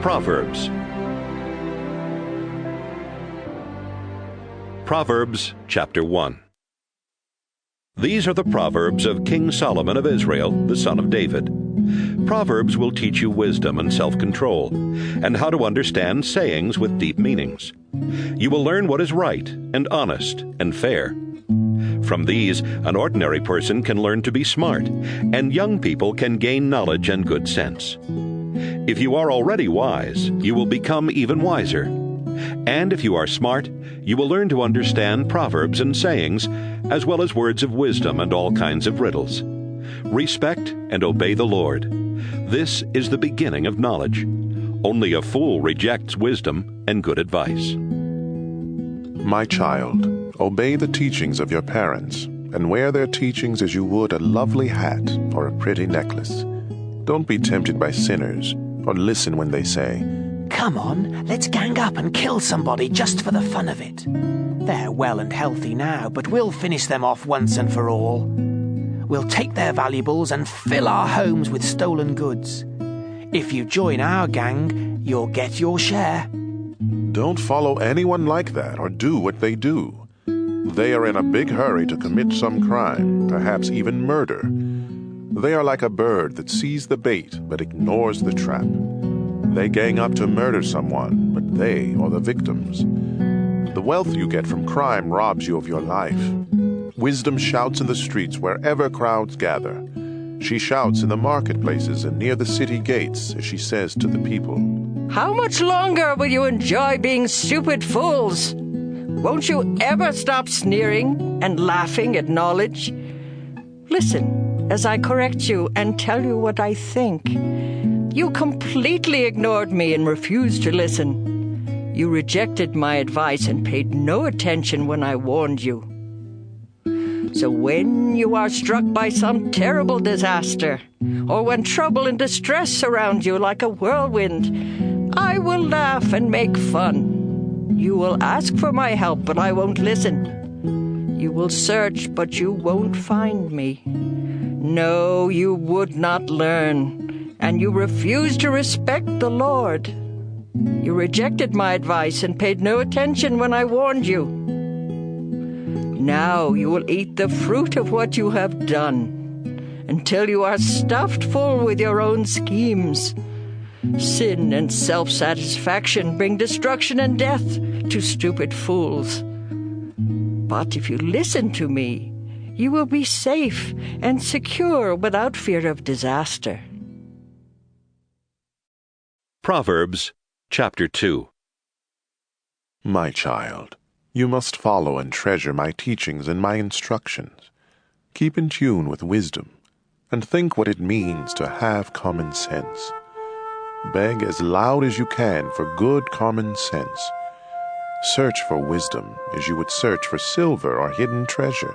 Proverbs. Proverbs chapter 1. These are the Proverbs of King Solomon of Israel, the son of David. Proverbs will teach you wisdom and self-control, and how to understand sayings with deep meanings. You will learn what is right and honest and fair. From these, an ordinary person can learn to be smart, and young people can gain knowledge and good sense. If you are already wise, you will become even wiser. And if you are smart, you will learn to understand proverbs and sayings, as well as words of wisdom and all kinds of riddles. Respect and obey the Lord. This is the beginning of knowledge. Only a fool rejects wisdom and good advice. My child, obey the teachings of your parents, and wear their teachings as you would a lovely hat or a pretty necklace. Don't be tempted by sinners, or listen when they say, "Come on, let's gang up and kill somebody just for the fun of it. They're well and healthy now, but we'll finish them off once and for all. We'll take their valuables and fill our homes with stolen goods. If you join our gang, you'll get your share." Don't follow anyone like that or do what they do. They are in a big hurry to commit some crime, perhaps even murder. They are like a bird that sees the bait but ignores the trap. They gang up to murder someone, but they are the victims. The wealth you get from crime robs you of your life. Wisdom shouts in the streets wherever crowds gather. She shouts in the marketplaces and near the city gates as she says to the people, "How much longer will you enjoy being stupid fools? Won't you ever stop sneering and laughing at knowledge? Listen as I correct you and tell you what I think. You completely ignored me and refused to listen. You rejected my advice and paid no attention when I warned you. So when you are struck by some terrible disaster, or when trouble and distress surround you like a whirlwind, I will laugh and make fun. You will ask for my help, but I won't listen. You will search, but you won't find me. No, you would not learn, and you refused to respect the Lord. You rejected my advice and paid no attention when I warned you. Now you will eat the fruit of what you have done, until you are stuffed full with your own schemes. Sin and self-satisfaction bring destruction and death to stupid fools. But if you listen to me, you will be safe and secure without fear of disaster." Proverbs chapter 2. My child, you must follow and treasure my teachings and my instructions. Keep in tune with wisdom, and think what it means to have common sense. Beg as loud as you can for good common sense. Search for wisdom as you would search for silver or hidden treasure.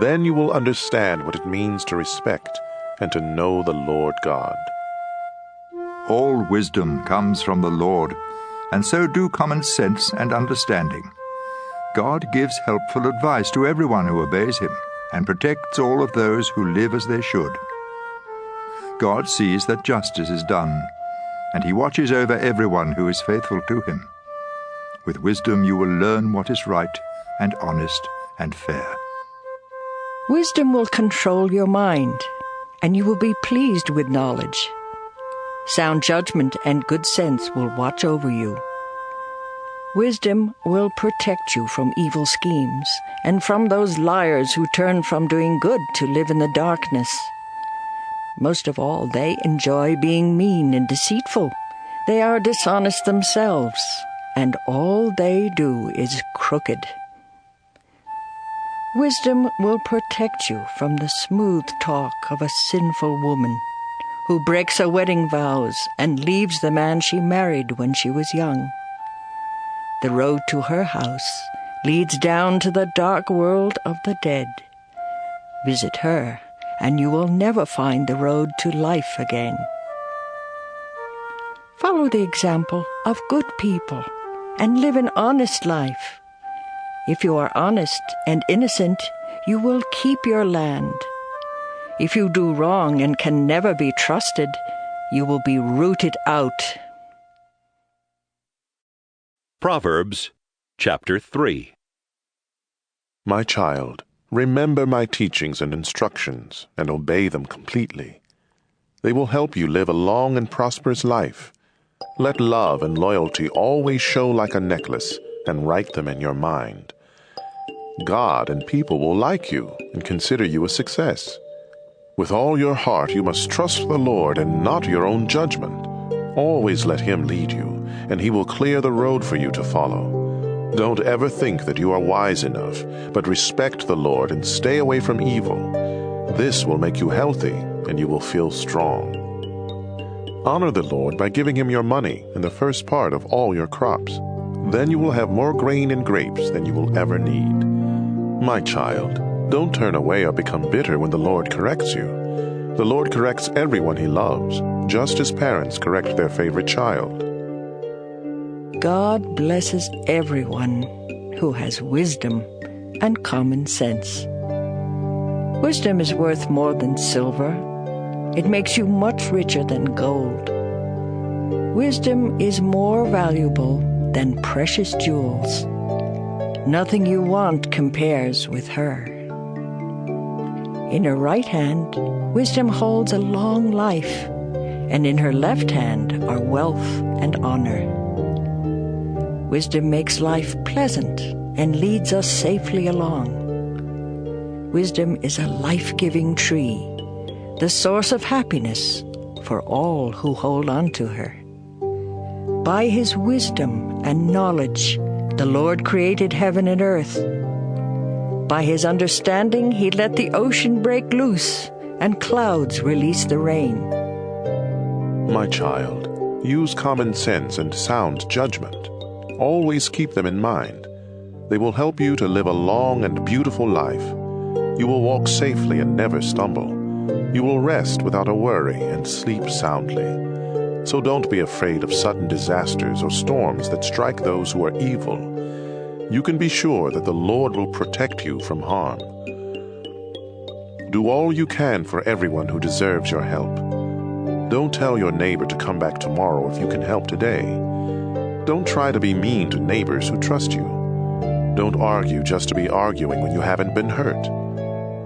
Then you will understand what it means to respect and to know the Lord God. All wisdom comes from the Lord, and so do common sense and understanding. God gives helpful advice to everyone who obeys him, and protects all of those who live as they should. God sees that justice is done, and he watches over everyone who is faithful to him. With wisdom you will learn what is right and honest and fair. Wisdom will control your mind, and you will be pleased with knowledge. Sound judgment and good sense will watch over you. Wisdom will protect you from evil schemes, and from those liars who turn from doing good to live in the darkness. Most of all, they enjoy being mean and deceitful. They are dishonest themselves, and all they do is crooked. Wisdom will protect you from the smooth talk of a sinful woman who breaks her wedding vows and leaves the man she married when she was young. The road to her house leads down to the dark world of the dead. Visit her, and you will never find the road to life again. Follow the example of good people and live an honest life. If you are honest and innocent, you will keep your land. If you do wrong and can never be trusted, you will be rooted out. Proverbs chapter 3. My child, remember my teachings and instructions, and obey them completely. They will help you live a long and prosperous life. Let love and loyalty always show like a necklace, and write them in your mind. God and people will like you and consider you a success. With all your heart you must trust the Lord and not your own judgment. Always let Him lead you, and He will clear the road for you to follow. Don't ever think that you are wise enough, but respect the Lord and stay away from evil. This will make you healthy, and you will feel strong. Honor the Lord by giving Him your money and the first part of all your crops. Then you will have more grain and grapes than you will ever need. My child, don't turn away or become bitter when the Lord corrects you. The Lord corrects everyone He loves, just as parents correct their favorite child. God blesses everyone who has wisdom and common sense. Wisdom is worth more than silver. It makes you much richer than gold. Wisdom is more valuable than precious jewels. Nothing you want compares with her. In her right hand, wisdom holds a long life, and in her left hand are wealth and honor. Wisdom makes life pleasant and leads us safely along. Wisdom is a life-giving tree, the source of happiness for all who hold on to her. By His wisdom and knowledge, the Lord created heaven and earth. By His understanding, He let the ocean break loose and clouds release the rain. My child, use common sense and sound judgment. Always keep them in mind. They will help you to live a long and beautiful life. You will walk safely and never stumble. You will rest without a worry and sleep soundly. So don't be afraid of sudden disasters or storms that strike those who are evil. You can be sure that the Lord will protect you from harm. Do all you can for everyone who deserves your help. Don't tell your neighbor to come back tomorrow if you can help today. Don't try to be mean to neighbors who trust you. Don't argue just to be arguing when you haven't been hurt.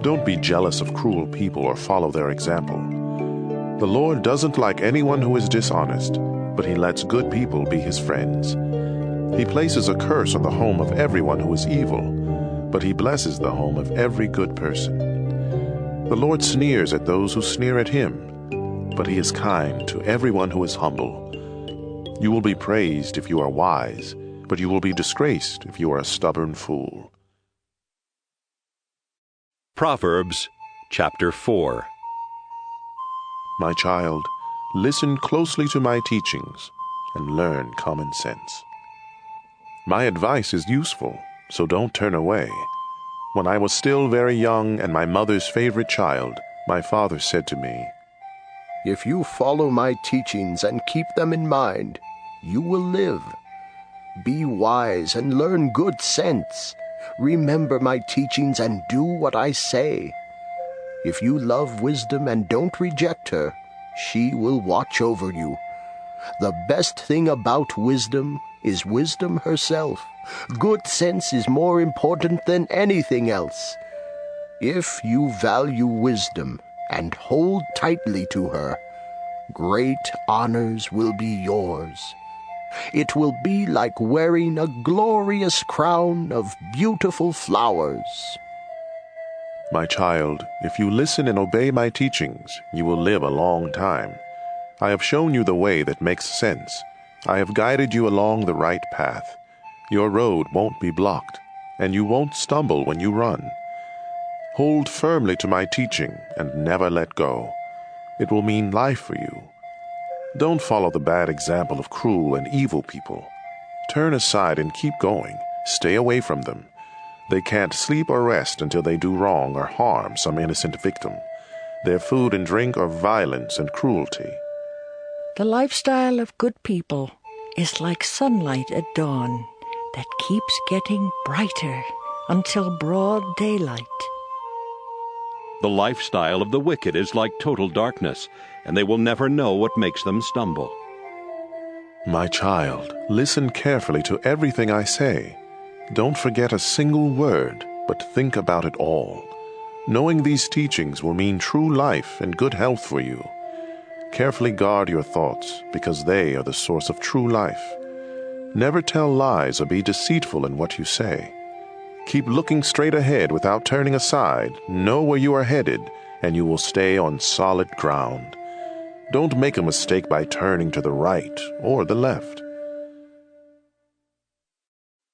Don't be jealous of cruel people or follow their example. The Lord doesn't like anyone who is dishonest, but He lets good people be His friends. He places a curse on the home of everyone who is evil, but He blesses the home of every good person. The Lord sneers at those who sneer at Him, but He is kind to everyone who is humble. You will be praised if you are wise, but you will be disgraced if you are a stubborn fool. Proverbs chapter 4. My child, listen closely to my teachings and learn common sense. My advice is useful, so don't turn away. When I was still very young and my mother's favorite child, my father said to me, "If you follow my teachings and keep them in mind, you will live. Be wise and learn good sense. Remember my teachings and do what I say. If you love wisdom and don't reject her, she will watch over you. The best thing about wisdom is wisdom herself. Good sense is more important than anything else. If you value wisdom and hold tightly to her, great honors will be yours. It will be like wearing a glorious crown of beautiful flowers." My child, if you listen and obey my teachings, you will live a long time. I have shown you the way that makes sense. I have guided you along the right path. Your road won't be blocked, and you won't stumble when you run. Hold firmly to my teaching and never let go. It will mean life for you. Don't follow the bad example of cruel and evil people. Turn aside and keep going. Stay away from them. They can't sleep or rest until they do wrong or harm some innocent victim. Their food and drink are violence and cruelty. The lifestyle of good people is like sunlight at dawn that keeps getting brighter until broad daylight. The lifestyle of the wicked is like total darkness, and they will never know what makes them stumble. My child, listen carefully to everything I say. Don't forget a single word, but think about it all. Knowing these teachings will mean true life and good health for you. Carefully guard your thoughts, because they are the source of true life. Never tell lies or be deceitful in what you say. Keep looking straight ahead without turning aside. Know where you are headed, and you will stay on solid ground. Don't make a mistake by turning to the right or the left.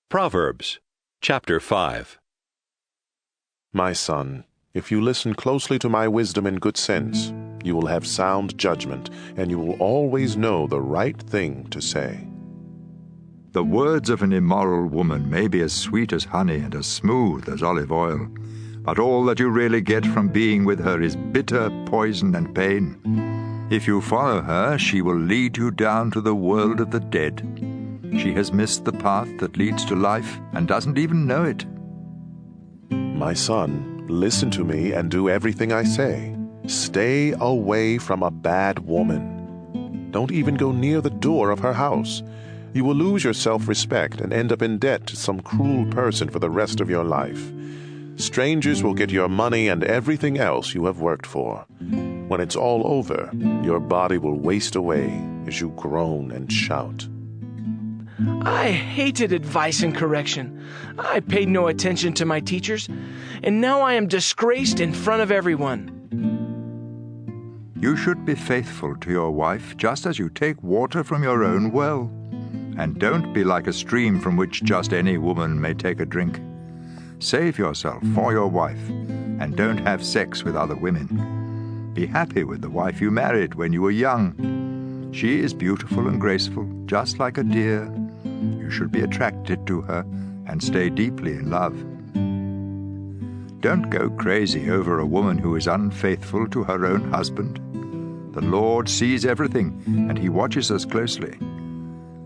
Proverbs, chapter 5. My son, if you listen closely to my wisdom and good sense, you will have sound judgment, and you will always know the right thing to say. The words of an immoral woman may be as sweet as honey and as smooth as olive oil, but all that you really get from being with her is bitter poison and pain. If you follow her, she will lead you down to the world of the dead. She has missed the path that leads to life and doesn't even know it. My son, listen to me and do everything I say. Stay away from a bad woman. Don't even go near the door of her house. You will lose your self-respect and end up in debt to some cruel person for the rest of your life. Strangers will get your money and everything else you have worked for. When it's all over, your body will waste away as you groan and shout. I hated advice and correction. I paid no attention to my teachers, and now I am disgraced in front of everyone. You should be faithful to your wife just as you take water from your own well. And don't be like a stream from which just any woman may take a drink. Save yourself for your wife, and don't have sex with other women. Be happy with the wife you married when you were young. She is beautiful and graceful, just like a deer. You should be attracted to her and stay deeply in love. Don't go crazy over a woman who is unfaithful to her own husband. The Lord sees everything, and He watches us closely.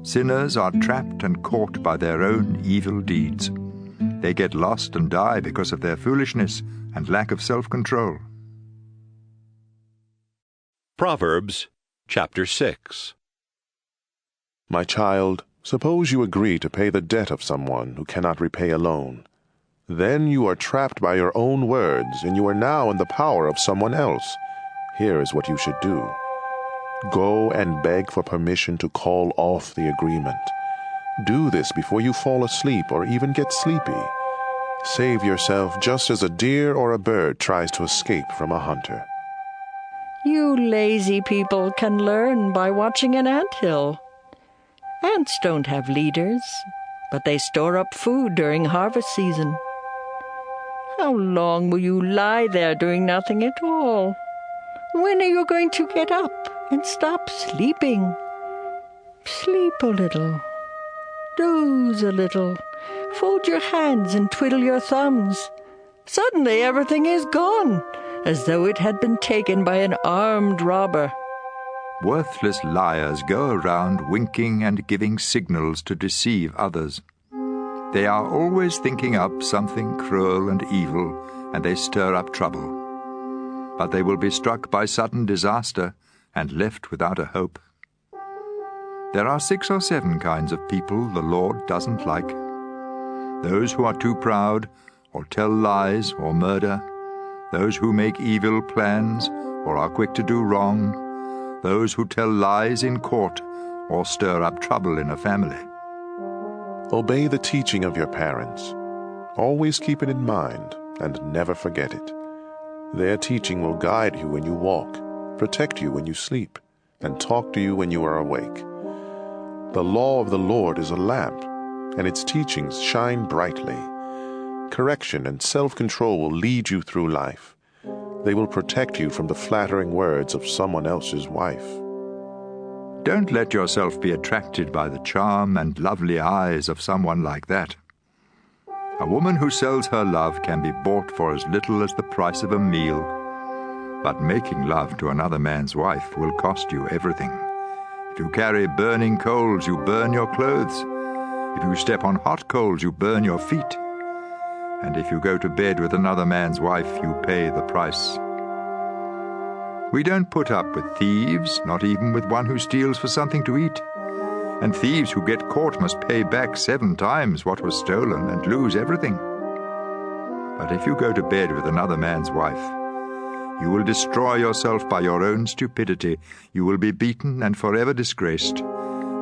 Sinners are trapped and caught by their own evil deeds. They get lost and die because of their foolishness and lack of self-control. Proverbs, chapter 6. My child, suppose you agree to pay the debt of someone who cannot repay alone. Then you are trapped by your own words, and you are now in the power of someone else. Here is what you should do. Go and beg for permission to call off the agreement. Do this before you fall asleep or even get sleepy. Save yourself just as a deer or a bird tries to escape from a hunter. You lazy people can learn by watching an anthill. Ants don't have leaders, but they store up food during harvest season. How long will you lie there doing nothing at all? When are you going to get up and stop sleeping? Sleep a little. Doze a little. Fold your hands and twiddle your thumbs. Suddenly everything is gone, as though it had been taken by an armed robber. Worthless liars go around winking and giving signals to deceive others. They are always thinking up something cruel and evil, and they stir up trouble. But they will be struck by sudden disaster and left without a hope. There are 6 or 7 kinds of people the Lord doesn't like. Those who are too proud, or tell lies, or murder. Those who make evil plans, or are quick to do wrong. Those who tell lies in court, or stir up trouble in a family. Obey the teaching of your parents. Always keep it in mind, and never forget it. Their teaching will guide you when you walk, protect you when you sleep, and talk to you when you are awake. The law of the Lord is a lamp, and its teachings shine brightly. Correction and self-control will lead you through life. They will protect you from the flattering words of someone else's wife. Don't let yourself be attracted by the charm and lovely eyes of someone like that. A woman who sells her love can be bought for as little as the price of a meal. But making love to another man's wife will cost you everything. If you carry burning coals, you burn your clothes. If you step on hot coals, you burn your feet. And if you go to bed with another man's wife, you pay the price. We don't put up with thieves, not even with one who steals for something to eat. and thieves who get caught must pay back 7 times what was stolen and lose everything. But if you go to bed with another man's wife, you will destroy yourself by your own stupidity. You will be beaten and forever disgraced,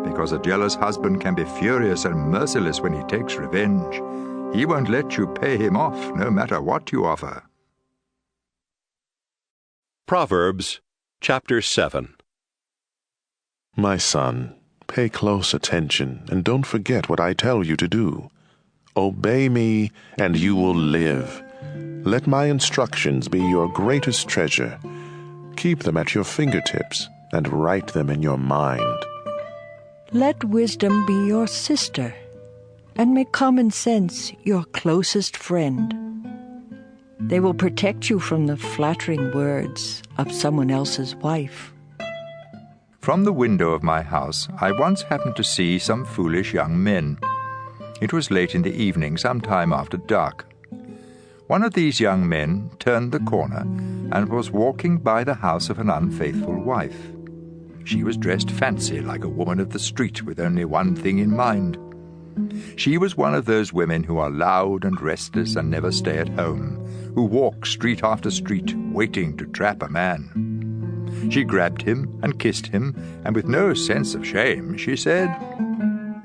because a jealous husband can be furious and merciless when he takes revenge. He won't let you pay him off, no matter what you offer. Proverbs chapter 7. My son, pay close attention and don't forget what I tell you to do. Obey me, and you will live. Let my instructions be your greatest treasure. Keep them at your fingertips and write them in your mind. Let wisdom be your sister, and make common sense your closest friend. They will protect you from the flattering words of someone else's wife. From the window of my house, I once happened to see some foolish young men. It was late in the evening, some time after dark. One of these young men turned the corner and was walking by the house of an unfaithful wife. She was dressed fancy like a woman of the street with only one thing in mind. She was one of those women who are loud and restless and never stay at home, who walk street after street waiting to trap a man. She grabbed him and kissed him, and with no sense of shame, she said,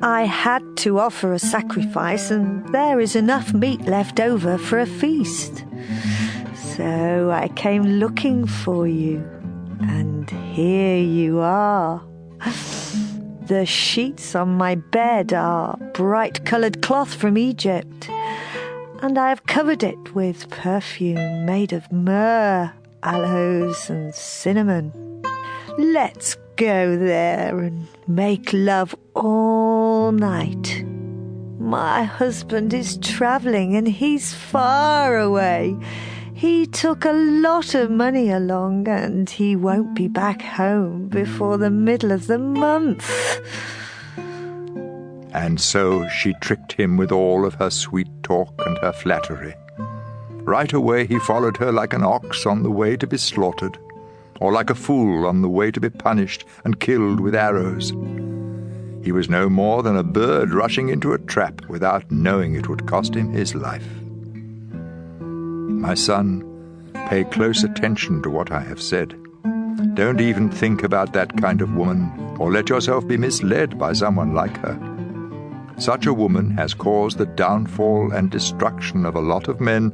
I had to offer a sacrifice, and there is enough meat left over for a feast. So I came looking for you, and here you are. The sheets on my bed are bright-coloured cloth from Egypt, and I have covered it with perfume made of myrrh, aloes, and cinnamon. Let's go there and make love all night. My husband is travelling and he's far away. He took a lot of money along and he won't be back home before the middle of the month. And so she tricked him with all of her sweet talk and her flattery. Right away he followed her like an ox on the way to be slaughtered, or like a fool on the way to be punished and killed with arrows. He was no more than a bird rushing into a trap without knowing it would cost him his life. My son, pay close attention to what I have said. Don't even think about that kind of woman, or let yourself be misled by someone like her. Such a woman has caused the downfall and destruction of a lot of men.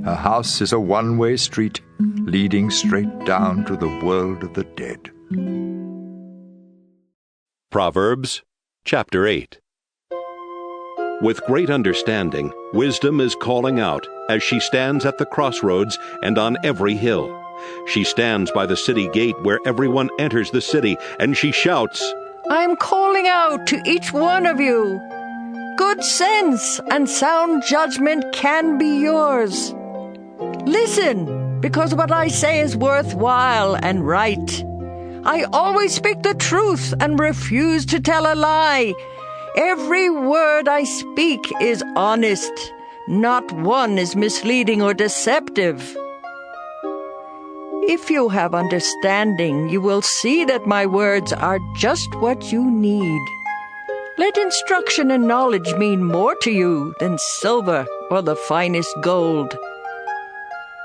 Her house is a one-way street leading straight down to the world of the dead. Proverbs chapter 8. With great understanding, wisdom is calling out as she stands at the crossroads and on every hill. She stands by the city gate where everyone enters the city, and she shouts, I am calling out to each one of you. Good sense and sound judgment can be yours. Listen, because what I say is worthwhile and right. I always speak the truth and refuse to tell a lie. Every word I speak is honest. Not one is misleading or deceptive. If you have understanding, you will see that my words are just what you need. Let instruction and knowledge mean more to you than silver or the finest gold.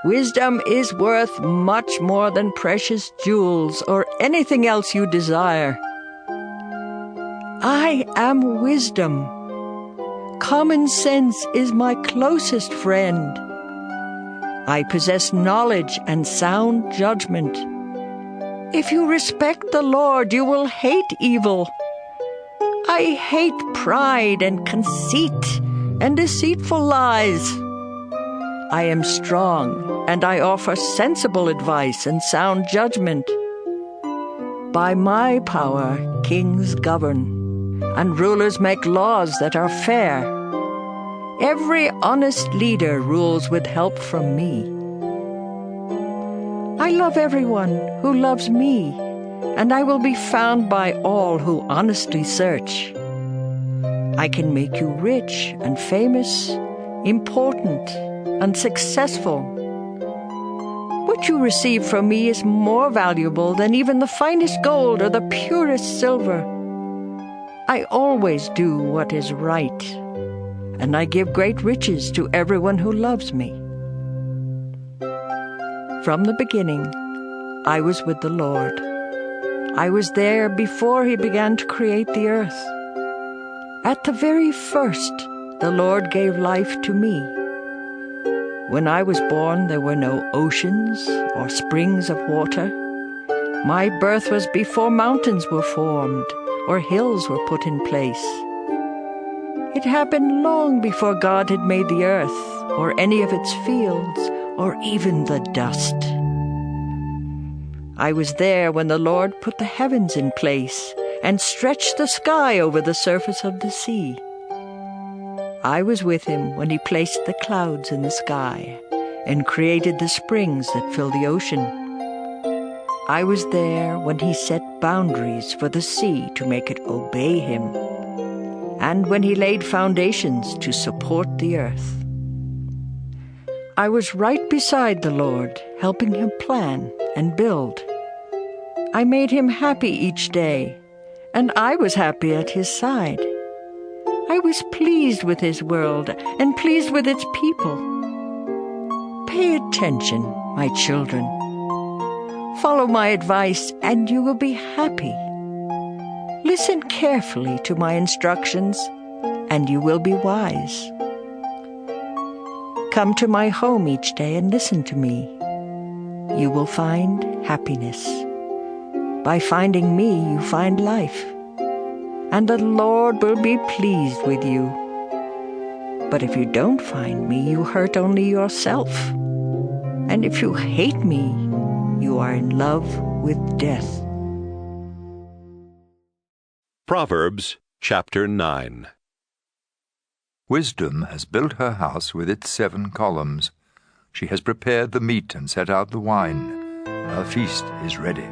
Wisdom is worth much more than precious jewels or anything else you desire. I am wisdom. Common sense is my closest friend. I possess knowledge and sound judgment. If you respect the Lord, you will hate evil. I hate pride and conceit and deceitful lies. I am strong, and I offer sensible advice and sound judgment. By my power, kings govern, and rulers make laws that are fair. Every honest leader rules with help from me. I love everyone who loves me, and I will be found by all who honestly search. I can make you rich and famous, important and successful. What you receive from me is more valuable than even the finest gold or the purest silver. I always do what is right, and I give great riches to everyone who loves me. From the beginning, I was with the Lord. I was there before He began to create the earth. At the very first, the Lord gave life to me. When I was born, there were no oceans or springs of water. My birth was before mountains were formed or hills were put in place. It happened long before God had made the earth or any of its fields or even the dust. I was there when the Lord put the heavens in place and stretched the sky over the surface of the sea. I was with Him when He placed the clouds in the sky and created the springs that fill the ocean. I was there when He set boundaries for the sea to make it obey Him, and when He laid foundations to support the earth. I was right beside the Lord, helping Him plan and build. I made Him happy each day, and I was happy at His side. I was pleased with His world and pleased with its people. Pay attention, my children. Follow my advice, and you will be happy. Listen carefully to my instructions, and you will be wise. Come to my home each day and listen to me. You will find happiness. By finding me, you find life. And the Lord will be pleased with you. But if you don't find me, you hurt only yourself. And if you hate me, you are in love with death. Proverbs chapter 9. Wisdom has built her house with its 7 columns. She has prepared the meat and set out the wine. Her feast is ready.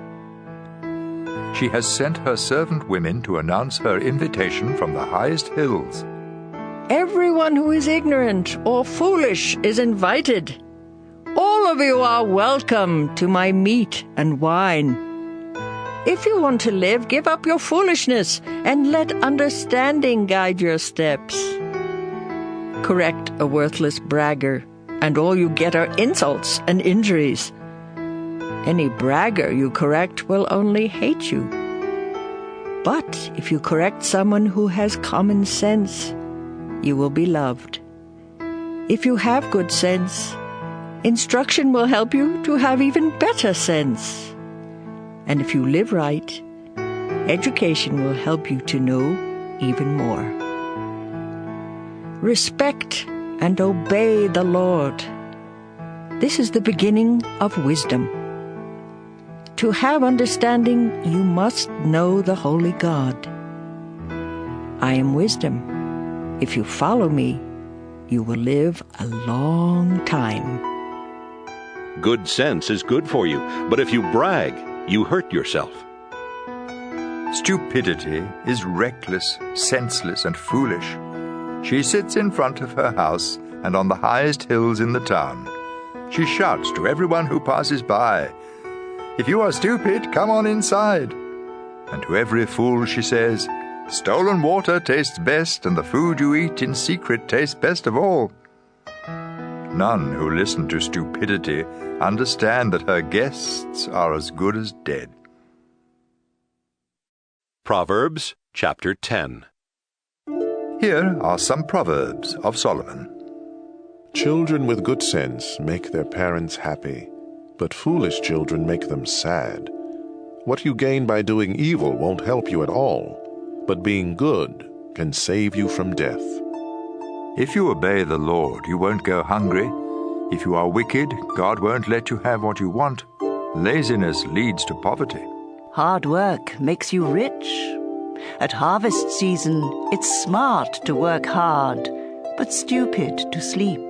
She has sent her servant women to announce her invitation from the highest hills. Everyone who is ignorant or foolish is invited. All of you are welcome to my meat and wine. If you want to live, give up your foolishness and let understanding guide your steps. Correct a worthless bragger, and all you get are insults and injuries. Any bragger you correct will only hate you. But if you correct someone who has common sense, you will be loved. If you have good sense, instruction will help you to have even better sense. And if you live right, education will help you to know even more. Respect and obey the Lord. This is the beginning of wisdom. To have understanding, you must know the holy God. I am wisdom. If you follow me, you will live a long time. Good sense is good for you, but if you brag, you hurt yourself. Stupidity is reckless, senseless, and foolish. She sits in front of her house and on the highest hills in the town. She shouts to everyone who passes by, "If you are stupid, come on inside." And to every fool she says, "Stolen water tastes best, and the food you eat in secret tastes best of all." None who listen to stupidity understand that her guests are as good as dead. Proverbs chapter 10. Here are some proverbs of Solomon. Children with good sense make their parents happy, but foolish children make them sad. What you gain by doing evil won't help you at all, but being good can save you from death. If you obey the Lord, you won't go hungry. If you are wicked, God won't let you have what you want. Laziness leads to poverty. Hard work makes you rich. At harvest season, it's smart to work hard, but stupid to sleep.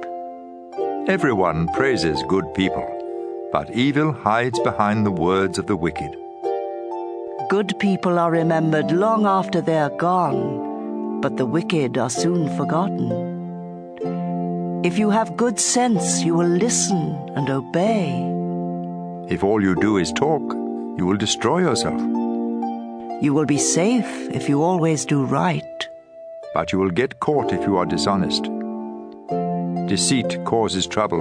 Everyone praises good people, but evil hides behind the words of the wicked. Good people are remembered long after they're gone, but the wicked are soon forgotten. If you have good sense, you will listen and obey. If all you do is talk, you will destroy yourself. You will be safe if you always do right. But you will get caught if you are dishonest. Deceit causes trouble,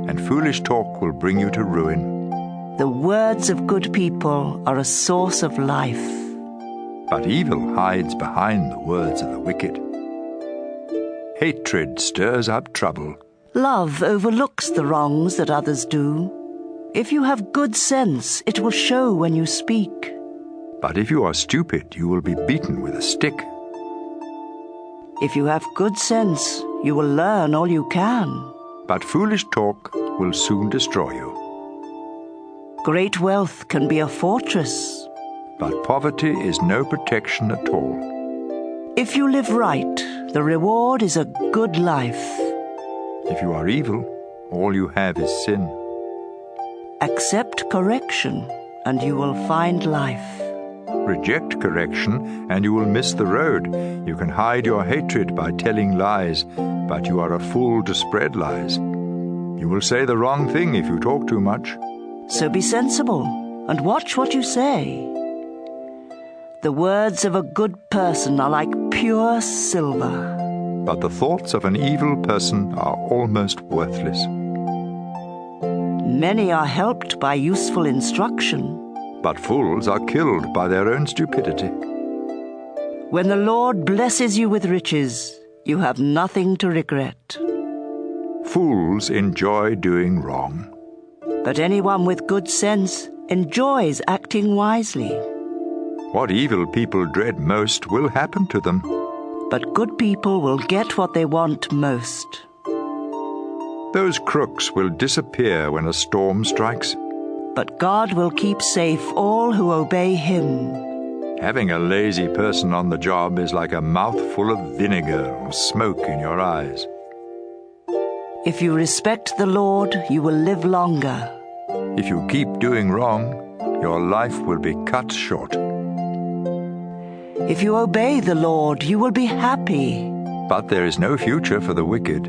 and foolish talk will bring you to ruin. The words of good people are a source of life. But evil hides behind the words of the wicked. Hatred stirs up trouble. Love overlooks the wrongs that others do. If you have good sense, it will show when you speak. But if you are stupid, you will be beaten with a stick. If you have good sense, you will learn all you can. But foolish talk will soon destroy you. Great wealth can be a fortress. But poverty is no protection at all. If you live right, the reward is a good life. If you are evil, all you have is sin. Accept correction, and you will find life. Reject correction, and you will miss the road. You can hide your hatred by telling lies, but you are a fool to spread lies. You will say the wrong thing if you talk too much. So be sensible, and watch what you say. The words of a good person are like pure silver. But the thoughts of an evil person are almost worthless. Many are helped by useful instruction. But fools are killed by their own stupidity. When the Lord blesses you with riches, you have nothing to regret. Fools enjoy doing wrong. But anyone with good sense enjoys acting wisely. What evil people dread most will happen to them. But good people will get what they want most. Those crooks will disappear when a storm strikes. But God will keep safe all who obey Him. Having a lazy person on the job is like a mouthful of vinegar or smoke in your eyes. If you respect the Lord, you will live longer. If you keep doing wrong, your life will be cut short. If you obey the Lord, you will be happy. But there is no future for the wicked.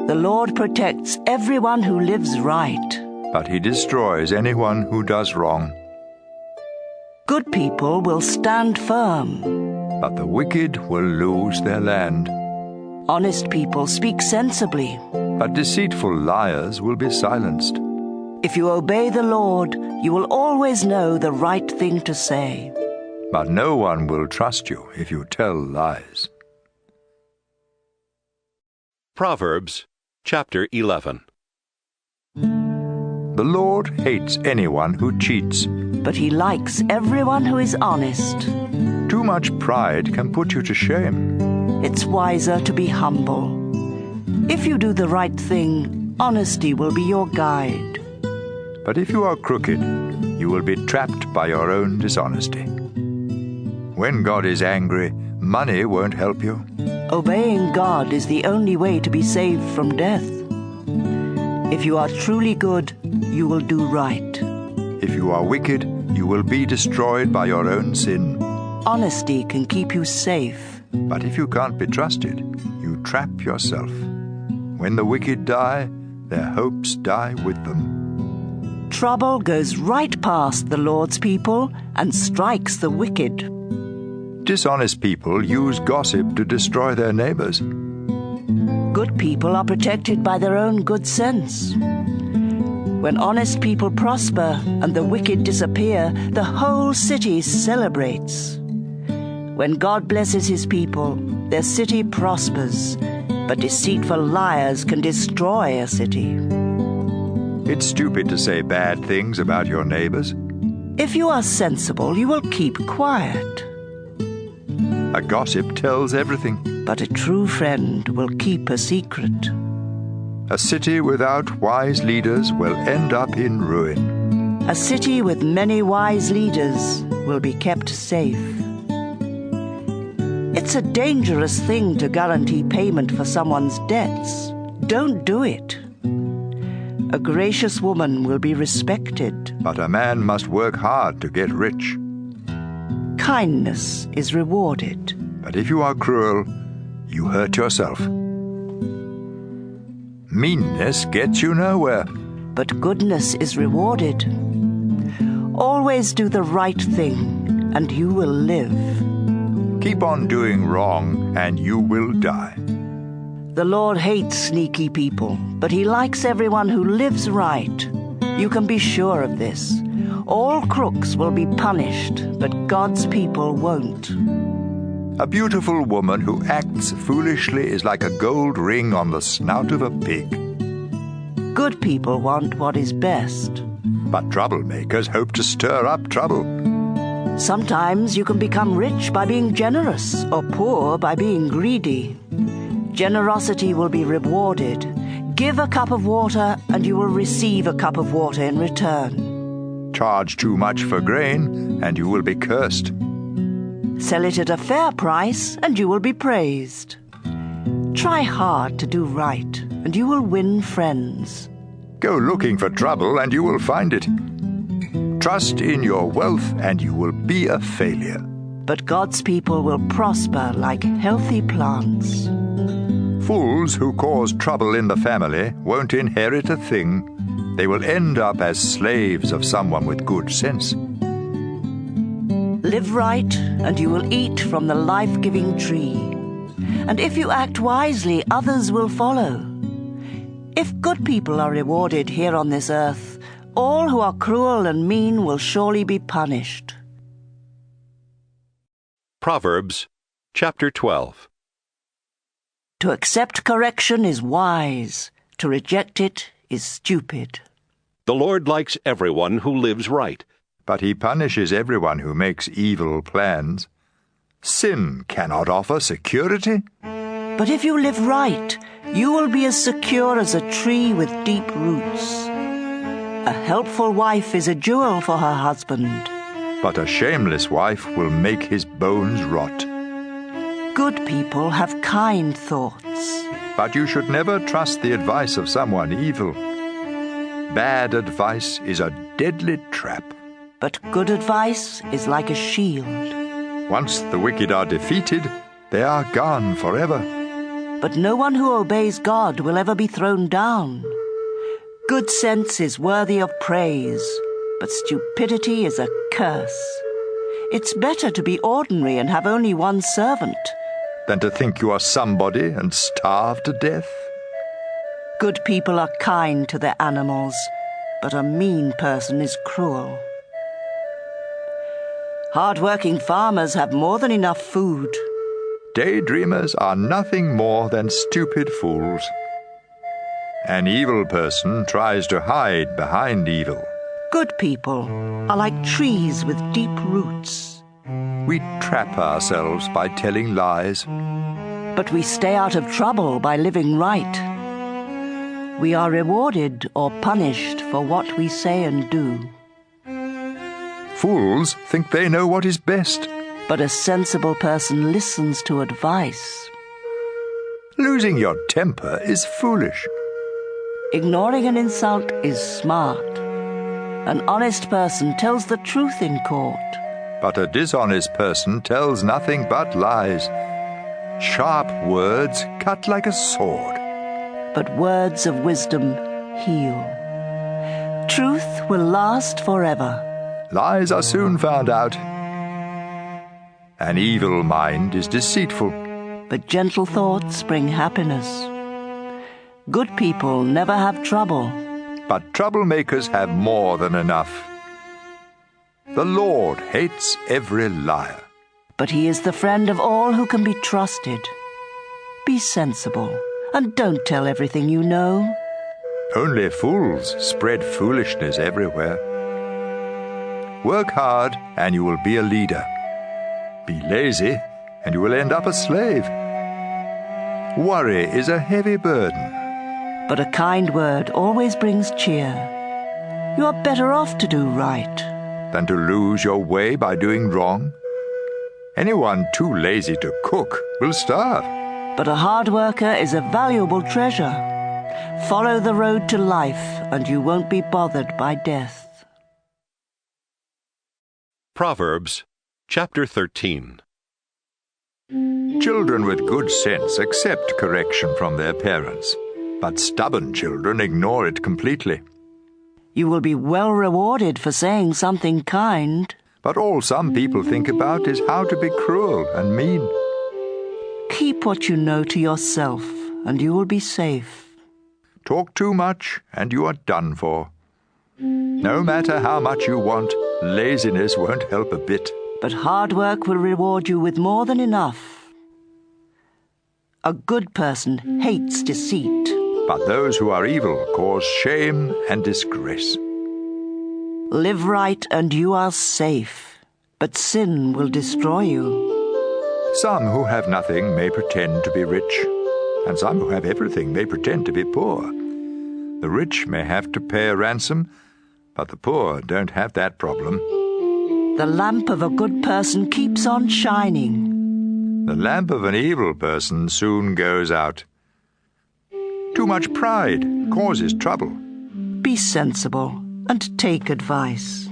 The Lord protects everyone who lives right. But He destroys anyone who does wrong. Good people will stand firm. But the wicked will lose their land. Honest people speak sensibly. But deceitful liars will be silenced. If you obey the Lord, you will always know the right thing to say. But no one will trust you if you tell lies. Proverbs chapter 11. The Lord hates anyone who cheats. But He likes everyone who is honest. Too much pride can put you to shame. It's wiser to be humble. If you do the right thing, honesty will be your guide. But if you are crooked, you will be trapped by your own dishonesty. When God is angry, money won't help you. Obeying God is the only way to be saved from death. If you are truly good, you will do right. If you are wicked, you will be destroyed by your own sin. Honesty can keep you safe. But if you can't be trusted, you trap yourself. When the wicked die, their hopes die with them. Trouble goes right past the Lord's people and strikes the wicked. Dishonest people use gossip to destroy their neighbors. Good people are protected by their own good sense. When honest people prosper and the wicked disappear, the whole city celebrates. When God blesses His people, their city prospers, but deceitful liars can destroy a city. It's stupid to say bad things about your neighbors. If you are sensible, you will keep quiet. A gossip tells everything. But a true friend will keep a secret. A city without wise leaders will end up in ruin. A city with many wise leaders will be kept safe. It's a dangerous thing to guarantee payment for someone's debts. Don't do it. A gracious woman will be respected. But a man must work hard to get rich. Kindness is rewarded. But if you are cruel, you hurt yourself. Meanness gets you nowhere. But goodness is rewarded. Always do the right thing. and you will live. Keep on doing wrong, and you will die. The Lord hates sneaky people, but he likes everyone who lives right. You can be sure of this. All crooks will be punished, but God's people won't. A beautiful woman who acts foolishly is like a gold ring on the snout of a pig. Good people want what is best. But troublemakers hope to stir up trouble. Sometimes you can become rich by being generous, or poor by being greedy. Generosity will be rewarded. Give a cup of water, and you will receive a cup of water in return. Charge too much for grain, and you will be cursed. Sell it at a fair price, and you will be praised. Try hard to do right, and you will win friends. Go looking for trouble, and you will find it. Trust in your wealth, and you will be a failure. But God's people will prosper like healthy plants. Fools who cause trouble in the family won't inherit a thing. They will end up as slaves of someone with good sense. Live right, and you will eat from the life-giving tree. And if you act wisely, others will follow. If good people are rewarded here on this earth, all who are cruel and mean will surely be punished. Proverbs chapter 12. To accept correction is wise. To reject it is stupid. The Lord likes everyone who lives right, but he punishes everyone who makes evil plans. Sin cannot offer security. But if you live right, you will be as secure as a tree with deep roots. A helpful wife is a jewel for her husband. But a shameless wife will make his bones rot. Good people have kind thoughts. But you should never trust the advice of someone evil. Bad advice is a deadly trap. But good advice is like a shield. Once the wicked are defeated, they are gone forever. But no one who obeys God will ever be thrown down. Good sense is worthy of praise, but stupidity is a curse. It's better to be ordinary and have only one servant than to think you are somebody and starve to death. Good people are kind to their animals, but a mean person is cruel. Hard-working farmers have more than enough food. Daydreamers are nothing more than stupid fools. An evil person tries to hide behind evil. Good people are like trees with deep roots. We trap ourselves by telling lies. But we stay out of trouble by living right. We are rewarded or punished for what we say and do. Fools think they know what is best. But a sensible person listens to advice. Losing your temper is foolish. Ignoring an insult is smart. An honest person tells the truth in court. But a dishonest person tells nothing but lies. Sharp words cut like a sword. But words of wisdom heal. Truth will last forever. Lies are soon found out. An evil mind is deceitful. But gentle thoughts bring happiness. Good people never have trouble. But troublemakers have more than enough. The Lord hates every liar. But he is the friend of all who can be trusted. Be sensible, and don't tell everything you know. Only fools spread foolishness everywhere. Work hard, and you will be a leader. Be lazy, and you will end up a slave. Worry is a heavy burden. But a kind word always brings cheer. You are better off to do right than to lose your way by doing wrong. Anyone too lazy to cook will starve. But a hard worker is a valuable treasure. Follow the road to life, and you won't be bothered by death. Proverbs chapter 13. Children with good sense accept correction from their parents, but stubborn children ignore it completely. You will be well rewarded for saying something kind. But all some people think about is how to be cruel and mean. Keep what you know to yourself, and you will be safe. Talk too much, and you are done for. No matter how much you want, laziness won't help a bit. But hard work will reward you with more than enough. A good person hates deceit. But those who are evil cause shame and disgrace. Live right and you are safe, but sin will destroy you. Some who have nothing may pretend to be rich, and some who have everything may pretend to be poor. The rich may have to pay a ransom, but the poor don't have that problem. The lamp of a good person keeps on shining. The lamp of an evil person soon goes out. Too much pride causes trouble. Be sensible and take advice.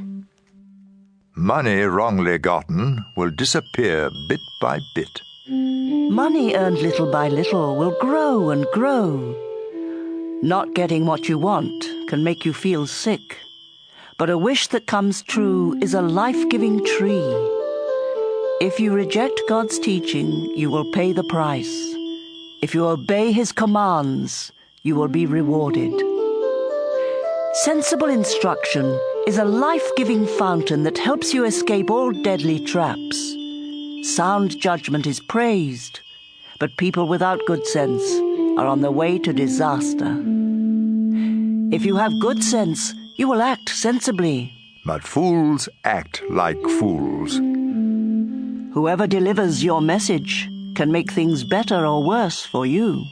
Money wrongly gotten will disappear bit by bit. Money earned little by little will grow and grow. Not getting what you want can make you feel sick, but a wish that comes true is a life-giving tree. If you reject God's teaching, you will pay the price. If you obey His commands, you will be rewarded. Sensible instruction is a life-giving fountain that helps you escape all deadly traps. Sound judgment is praised, but people without good sense are on the way to disaster. If you have good sense, you will act sensibly. But fools act like fools. Whoever delivers your message can make things better or worse for you.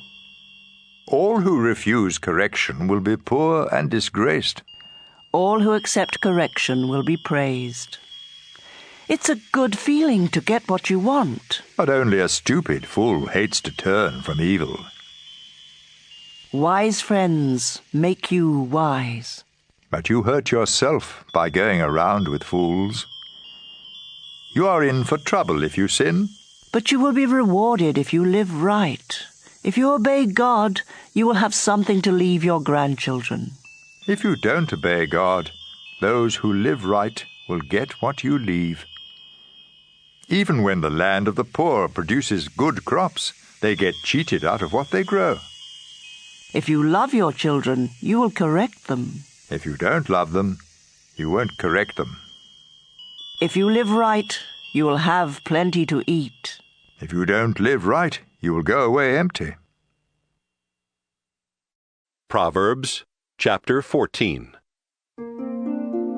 All who refuse correction will be poor and disgraced. All who accept correction will be praised. It's a good feeling to get what you want. But only a stupid fool hates to turn from evil. Wise friends make you wise. But you hurt yourself by going around with fools. You are in for trouble if you sin. But you will be rewarded if you live right. If you obey God, you will have something to leave your grandchildren. If you don't obey God, those who live right will get what you leave. Even when the land of the poor produces good crops, they get cheated out of what they grow. If you love your children, you will correct them. If you don't love them, you won't correct them. If you live right, you will have plenty to eat. If you don't live right, you will go away empty. Proverbs chapter 14.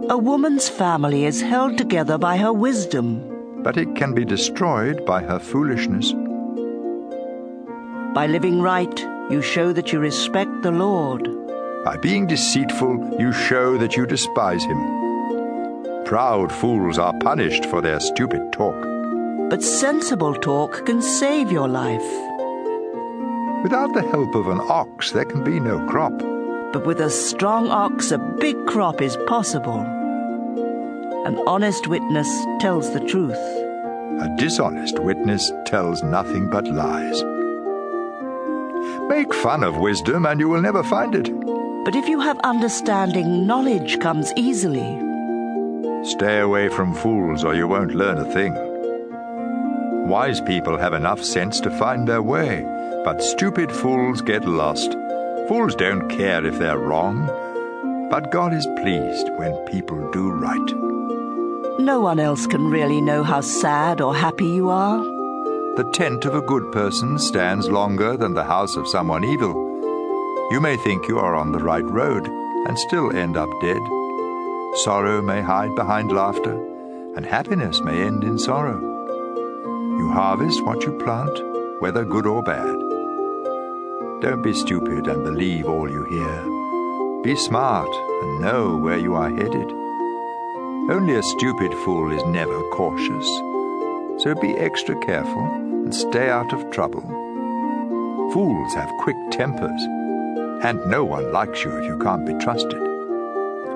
A woman's family is held together by her wisdom. But it can be destroyed by her foolishness. By living right, you show that you respect the Lord. By being deceitful, you show that you despise Him. Proud fools are punished for their stupid talk. But sensible talk can save your life. Without the help of an ox, there can be no crop. But with a strong ox, a big crop is possible. An honest witness tells the truth. A dishonest witness tells nothing but lies. Make fun of wisdom and you will never find it. But if you have understanding, knowledge comes easily. Stay away from fools or you won't learn a thing. Wise people have enough sense to find their way, but stupid fools get lost. Fools don't care if they're wrong, but God is pleased when people do right. No one else can really know how sad or happy you are. The tent of a good person stands longer than the house of someone evil. You may think you are on the right road and still end up dead. Sorrow may hide behind laughter, and happiness may end in sorrow. You harvest what you plant, whether good or bad. Don't be stupid and believe all you hear. Be smart and know where you are headed. Only a stupid fool is never cautious. So be extra careful and stay out of trouble. Fools have quick tempers, and no one likes you if you can't be trusted.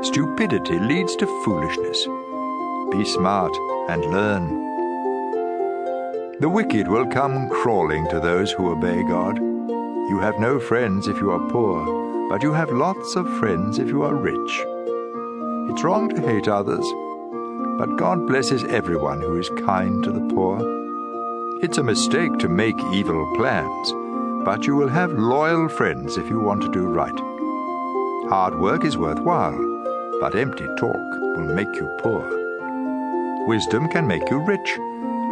Stupidity leads to foolishness. Be smart and learn. The wicked will come crawling to those who obey God. You have no friends if you are poor, but you have lots of friends if you are rich. It's wrong to hate others, but God blesses everyone who is kind to the poor. It's a mistake to make evil plans, but you will have loyal friends if you want to do right. Hard work is worthwhile, but empty talk will make you poor. Wisdom can make you rich,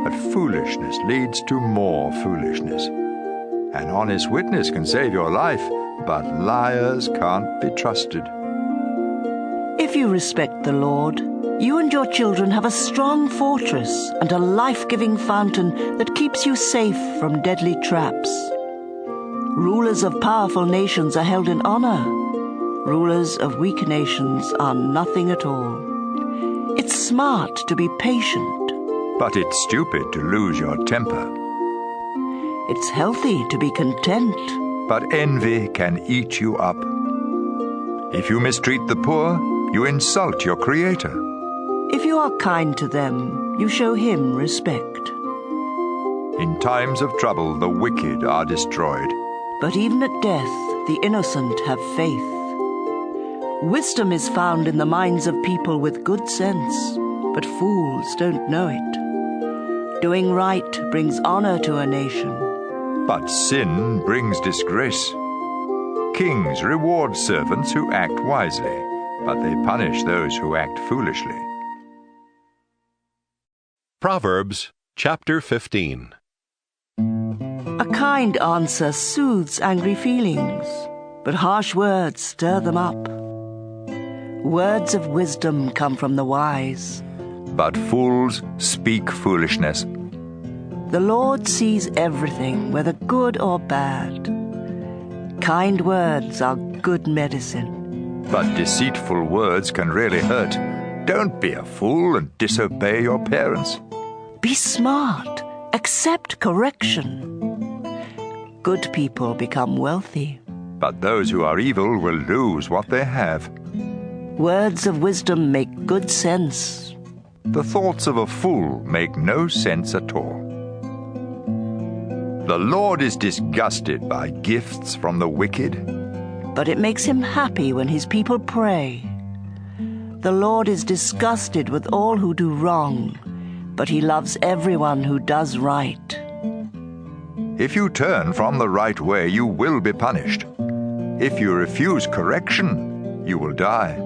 but foolishness leads to more foolishness. An honest witness can save your life, but liars can't be trusted. If you respect the Lord, you and your children have a strong fortress and a life-giving fountain that keeps you safe from deadly traps. Rulers of powerful nations are held in honor. Rulers of weak nations are nothing at all. It's smart to be patient. But it's stupid to lose your temper. It's healthy to be content. But envy can eat you up. If you mistreat the poor, you insult your Creator. If you are kind to them, you show him respect. In times of trouble, the wicked are destroyed. But even at death, the innocent have faith. Wisdom is found in the minds of people with good sense, but fools don't know it. Doing right brings honor to a nation. But sin brings disgrace. Kings reward servants who act wisely, but they punish those who act foolishly. Proverbs chapter 15. A kind answer soothes angry feelings, but harsh words stir them up. Words of wisdom come from the wise, but fools speak foolishness. The Lord sees everything, whether good or bad. Kind words are good medicine. But deceitful words can really hurt. Don't be a fool and disobey your parents. Be smart. Accept correction. Good people become wealthy. But those who are evil will lose what they have. Words of wisdom make good sense. The thoughts of a fool make no sense at all. The Lord is disgusted by gifts from the wicked, but it makes him happy when his people pray. The Lord is disgusted with all who do wrong, but he loves everyone who does right. If you turn from the right way, you will be punished. If you refuse correction, you will die.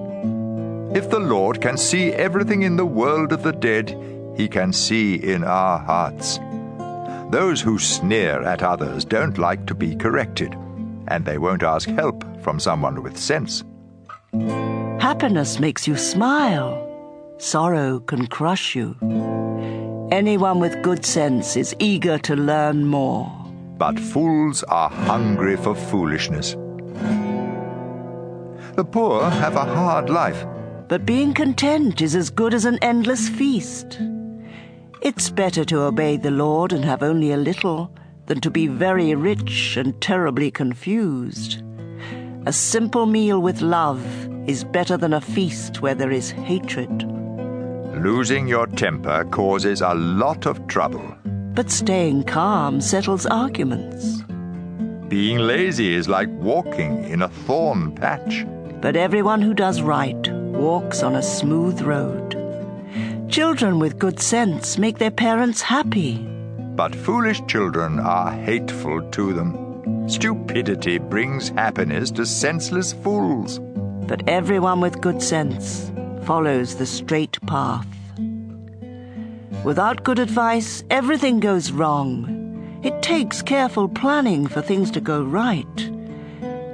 If the Lord can see everything in the world of the dead, he can see in our hearts. Those who sneer at others don't like to be corrected, and they won't ask help from someone with sense. Happiness makes you smile. Sorrow can crush you. Anyone with good sense is eager to learn more. But fools are hungry for foolishness. The poor have a hard life, but being content is as good as an endless feast. It's better to obey the Lord and have only a little than to be very rich and terribly confused. A simple meal with love is better than a feast where there is hatred. Losing your temper causes a lot of trouble. But staying calm settles arguments. Being lazy is like walking in a thorn patch. But everyone who does right walks on a smooth road. Children with good sense make their parents happy. But foolish children are hateful to them. Stupidity brings happiness to senseless fools. But everyone with good sense follows the straight path. Without good advice, everything goes wrong. It takes careful planning for things to go right.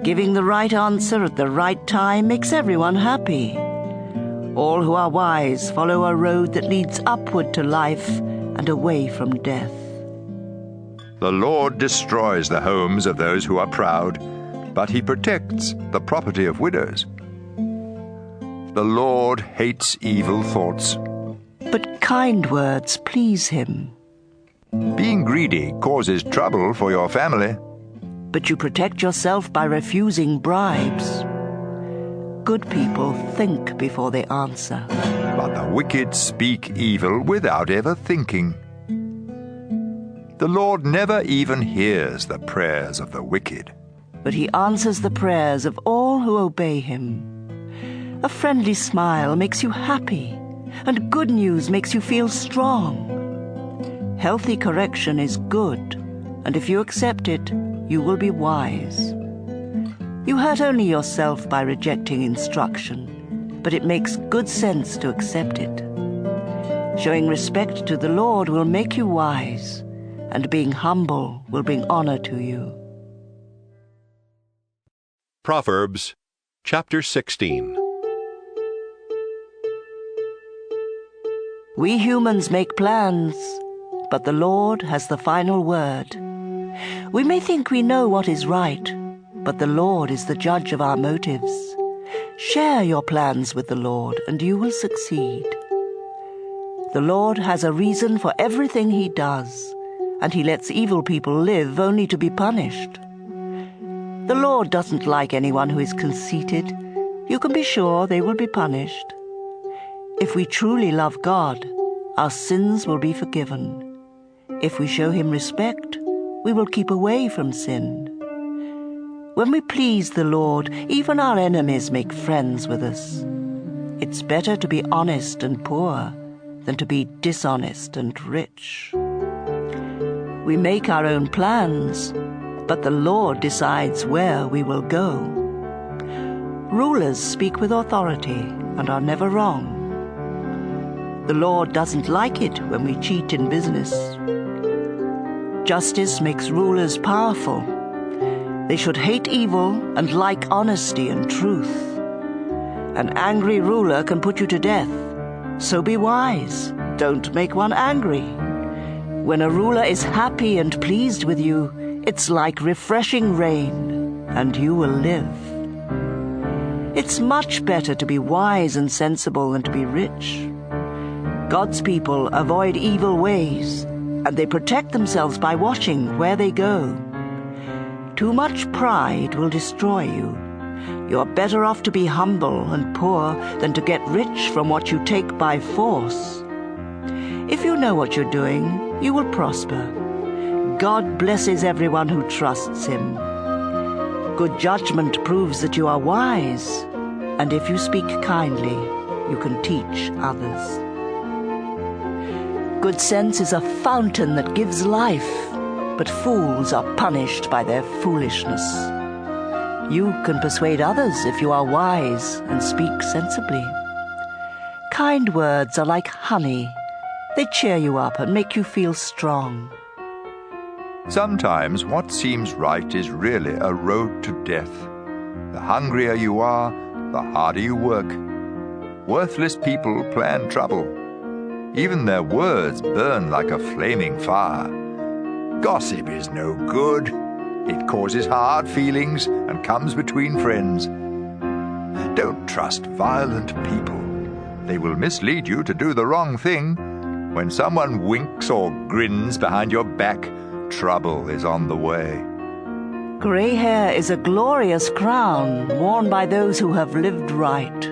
Giving the right answer at the right time makes everyone happy. All who are wise follow a road that leads upward to life and away from death. The Lord destroys the homes of those who are proud, but he protects the property of widows. The Lord hates evil thoughts, but kind words please him. Being greedy causes trouble for your family, but you protect yourself by refusing bribes. Good people think before they answer, but the wicked speak evil without ever thinking. The Lord never even hears the prayers of the wicked, but he answers the prayers of all who obey him. A friendly smile makes you happy, and good news makes you feel strong. Healthy correction is good, and if you accept it, you will be wise. You hurt only yourself by rejecting instruction, but it makes good sense to accept it. Showing respect to the Lord will make you wise, and being humble will bring honor to you. Proverbs chapter 16. We humans make plans, but the Lord has the final word. We may think we know what is right, but the Lord is the judge of our motives. Share your plans with the Lord, and you will succeed. The Lord has a reason for everything he does, and he lets evil people live only to be punished. The Lord doesn't like anyone who is conceited. You can be sure they will be punished. If we truly love God, our sins will be forgiven. If we show him respect, we will keep away from sin. When we please the Lord, even our enemies make friends with us. It's better to be honest and poor than to be dishonest and rich. We make our own plans, but the Lord decides where we will go. Rulers speak with authority and are never wrong. The Lord doesn't like it when we cheat in business. Justice makes rulers powerful. They should hate evil and like honesty and truth. An angry ruler can put you to death, so be wise. Don't make one angry. When a ruler is happy and pleased with you, it's like refreshing rain, and you will live. It's much better to be wise and sensible than to be rich. God's people avoid evil ways, and they protect themselves by watching where they go. Too much pride will destroy you. You're better off to be humble and poor than to get rich from what you take by force. If you know what you're doing, you will prosper. God blesses everyone who trusts him. Good judgment proves that you are wise, and if you speak kindly, you can teach others. Good sense is a fountain that gives life, but fools are punished by their foolishness. You can persuade others if you are wise and speak sensibly. Kind words are like honey. They cheer you up and make you feel strong. Sometimes what seems right is really a road to death. The hungrier you are, the harder you work. Worthless people plan trouble. Even their words burn like a flaming fire. Gossip is no good. It causes hard feelings and comes between friends. Don't trust violent people. They will mislead you to do the wrong thing. When someone winks or grins behind your back, trouble is on the way. Grey hair is a glorious crown worn by those who have lived right.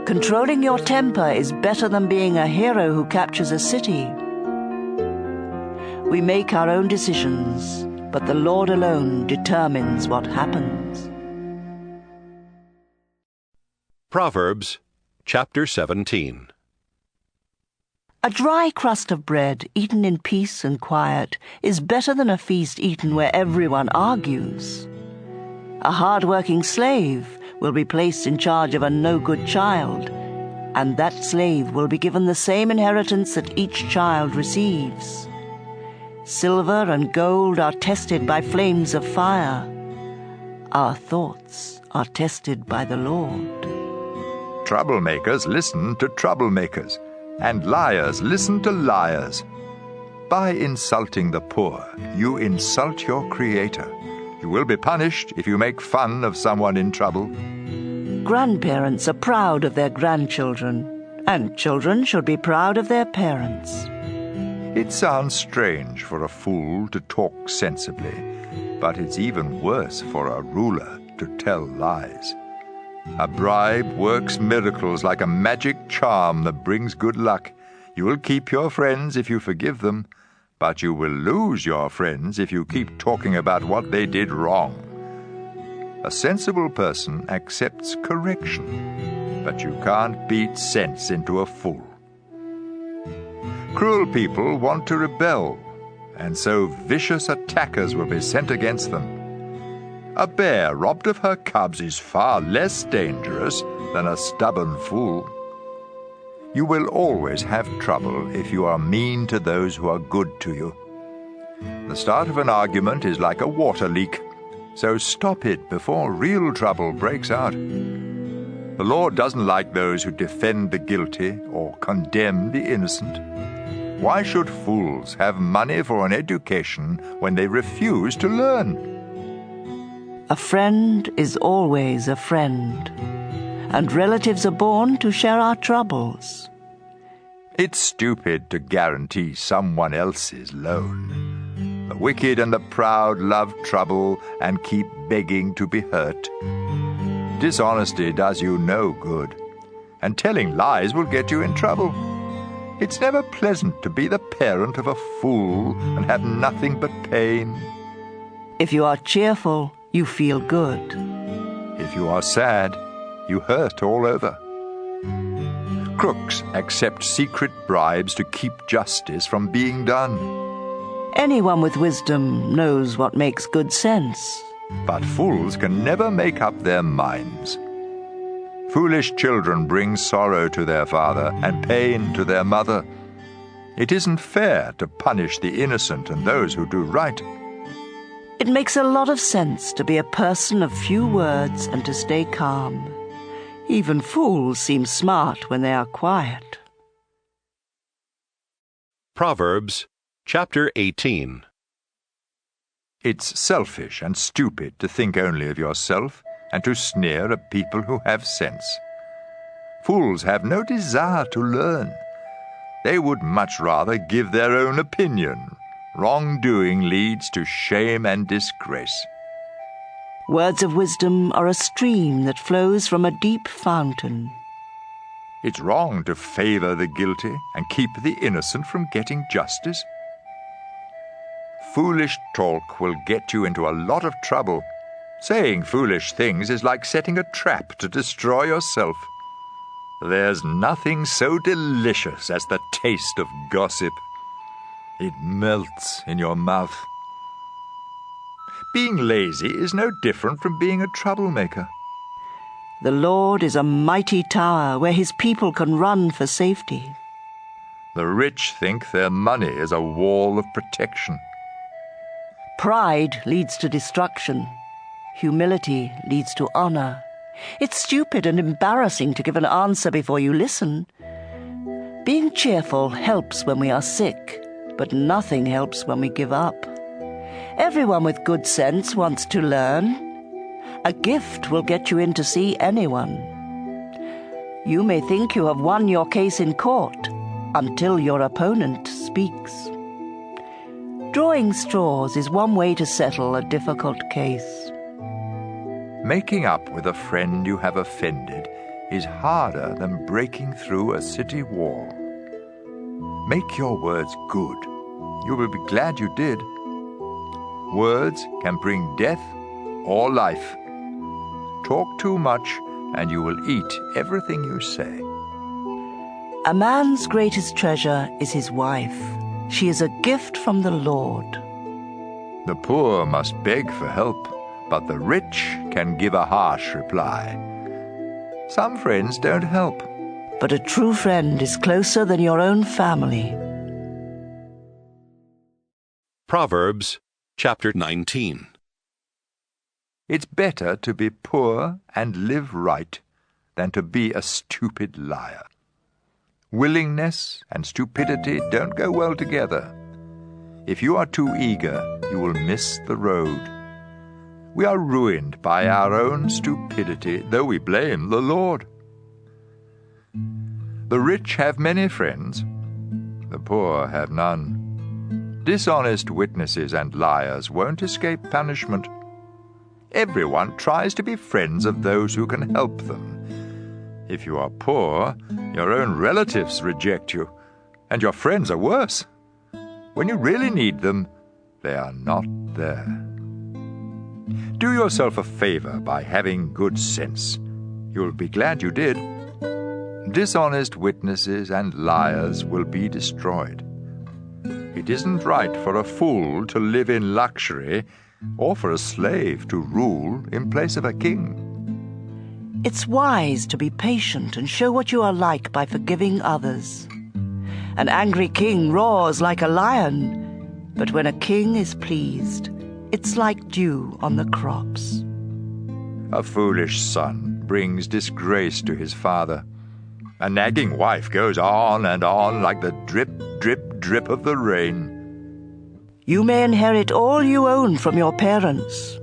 Controlling your temper is better than being a hero who captures a city. We make our own decisions, but the Lord alone determines what happens. Proverbs chapter 17. A dry crust of bread eaten in peace and quiet is better than a feast eaten where everyone argues. A hard-working slave will be placed in charge of a no-good child, and that slave will be given the same inheritance that each child receives. Silver and gold are tested by flames of fire. Our thoughts are tested by the Lord. Troublemakers listen to troublemakers, and liars listen to liars. By insulting the poor, you insult your Creator. You will be punished if you make fun of someone in trouble. Grandparents are proud of their grandchildren, and children should be proud of their parents. It sounds strange for a fool to talk sensibly, but it's even worse for a ruler to tell lies. A bribe works miracles like a magic charm that brings good luck. You will keep your friends if you forgive them, but you will lose your friends if you keep talking about what they did wrong. A sensible person accepts correction, but you can't beat sense into a fool. Cruel people want to rebel, and so vicious attackers will be sent against them. A bear robbed of her cubs is far less dangerous than a stubborn fool. You will always have trouble if you are mean to those who are good to you. The start of an argument is like a water leak, so stop it before real trouble breaks out. The Lord doesn't like those who defend the guilty or condemn the innocent. Why should fools have money for an education when they refuse to learn? A friend is always a friend, and relatives are born to share our troubles. It's stupid to guarantee someone else's loan. The wicked and the proud love trouble and keep begging to be hurt. Dishonesty does you no good, and telling lies will get you in trouble. It's never pleasant to be the parent of a fool and have nothing but pain. If you are cheerful, you feel good. If you are sad, you hurt all over. Crooks accept secret bribes to keep justice from being done. Anyone with wisdom knows what makes good sense. But fools can never make up their minds. Foolish children bring sorrow to their father and pain to their mother. It isn't fair to punish the innocent and those who do right. It makes a lot of sense to be a person of few words and to stay calm. Even fools seem smart when they are quiet. Proverbs chapter 18. It's selfish and stupid to think only of yourself and to sneer at people who have sense. Fools have no desire to learn. They would much rather give their own opinion. Wrongdoing leads to shame and disgrace. Words of wisdom are a stream that flows from a deep fountain. It's wrong to favor the guilty and keep the innocent from getting justice. Foolish talk will get you into a lot of trouble. Saying foolish things is like setting a trap to destroy yourself. There's nothing so delicious as the taste of gossip. It melts in your mouth. Being lazy is no different from being a troublemaker. The Lord is a mighty tower where his people can run for safety. The rich think their money is a wall of protection. Pride leads to destruction. Humility leads to honor. It's stupid and embarrassing to give an answer before you listen. Being cheerful helps when we are sick, but nothing helps when we give up. Everyone with good sense wants to learn. A gift will get you in to see anyone. You may think you have won your case in court until your opponent speaks. Drawing straws is one way to settle a difficult case. Making up with a friend you have offended is harder than breaking through a city wall. Make your words good. You will be glad you did. Words can bring death or life. Talk too much and you will eat everything you say. A man's greatest treasure is his wife. She is a gift from the Lord. The poor must beg for help, but the rich can give a harsh reply. Some friends don't help. But a true friend is closer than your own family. Proverbs chapter 19. It's better to be poor and live right than to be a stupid liar. Willingness and stupidity don't go well together. If you are too eager, you will miss the road. We are ruined by our own stupidity, though we blame the Lord. The rich have many friends, the poor have none. Dishonest witnesses and liars won't escape punishment. Everyone tries to be friends of those who can help them. If you are poor, your own relatives reject you, and your friends are worse. When you really need them, they are not there. Do yourself a favor by having good sense. You'll be glad you did. Dishonest witnesses and liars will be destroyed. It isn't right for a fool to live in luxury or for a slave to rule in place of a king. It's wise to be patient and show what you are like by forgiving others. An angry king roars like a lion, but when a king is pleased, it's like dew on the crops. A foolish son brings disgrace to his father. A nagging wife goes on and on like the drip, drip, drip of the rain. You may inherit all you own from your parents,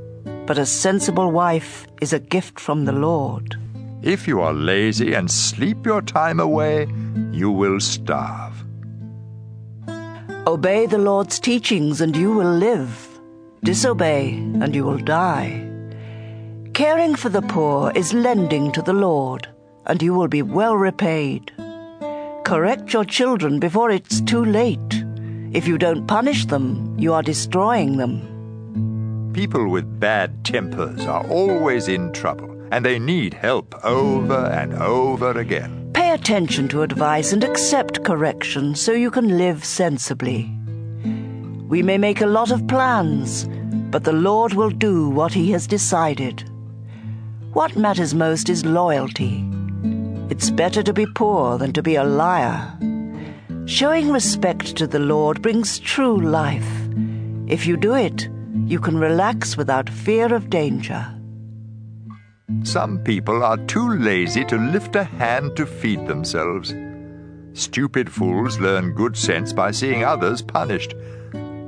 but a sensible wife is a gift from the Lord. If you are lazy and sleep your time away, you will starve. Obey the Lord's teachings and you will live. Disobey and you will die. Caring for the poor is lending to the Lord, and you will be well repaid. Correct your children before it's too late. If you don't punish them, you are destroying them. People with bad tempers are always in trouble, and they need help over and over again. Pay attention to advice and accept correction so you can live sensibly. We may make a lot of plans, but the Lord will do what He has decided. What matters most is loyalty. It's better to be poor than to be a liar. Showing respect to the Lord brings true life. If you do it, you can relax without fear of danger. Some people are too lazy to lift a hand to feed themselves. Stupid fools learn good sense by seeing others punished.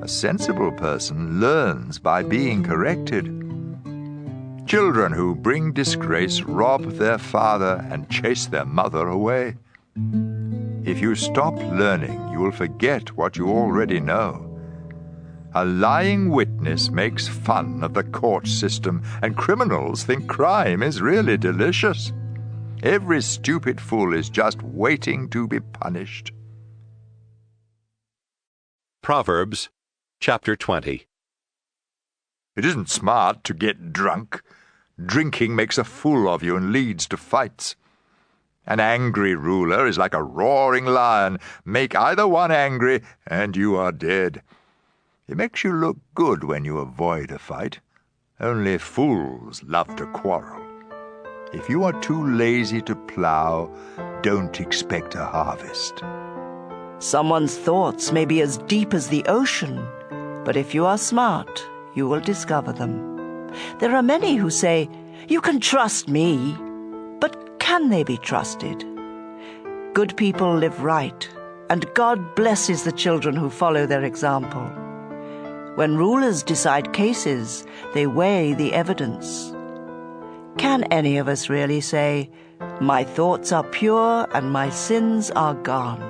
A sensible person learns by being corrected. Children who bring disgrace rob their father and chase their mother away. If you stop learning, you will forget what you already know. A lying witness makes fun of the court system, and criminals think crime is really delicious. Every stupid fool is just waiting to be punished. Proverbs chapter 20. It isn't smart to get drunk. Drinking makes a fool of you and leads to fights. An angry ruler is like a roaring lion. Make either one angry, and you are dead. It makes you look good when you avoid a fight. Only fools love to quarrel. If you are too lazy to plow, don't expect a harvest. Someone's thoughts may be as deep as the ocean, but if you are smart, you will discover them. There are many who say, "You can trust me," but can they be trusted? Good people live right, and God blesses the children who follow their example. When rulers decide cases, they weigh the evidence. Can any of us really say, "My thoughts are pure and my sins are gone"?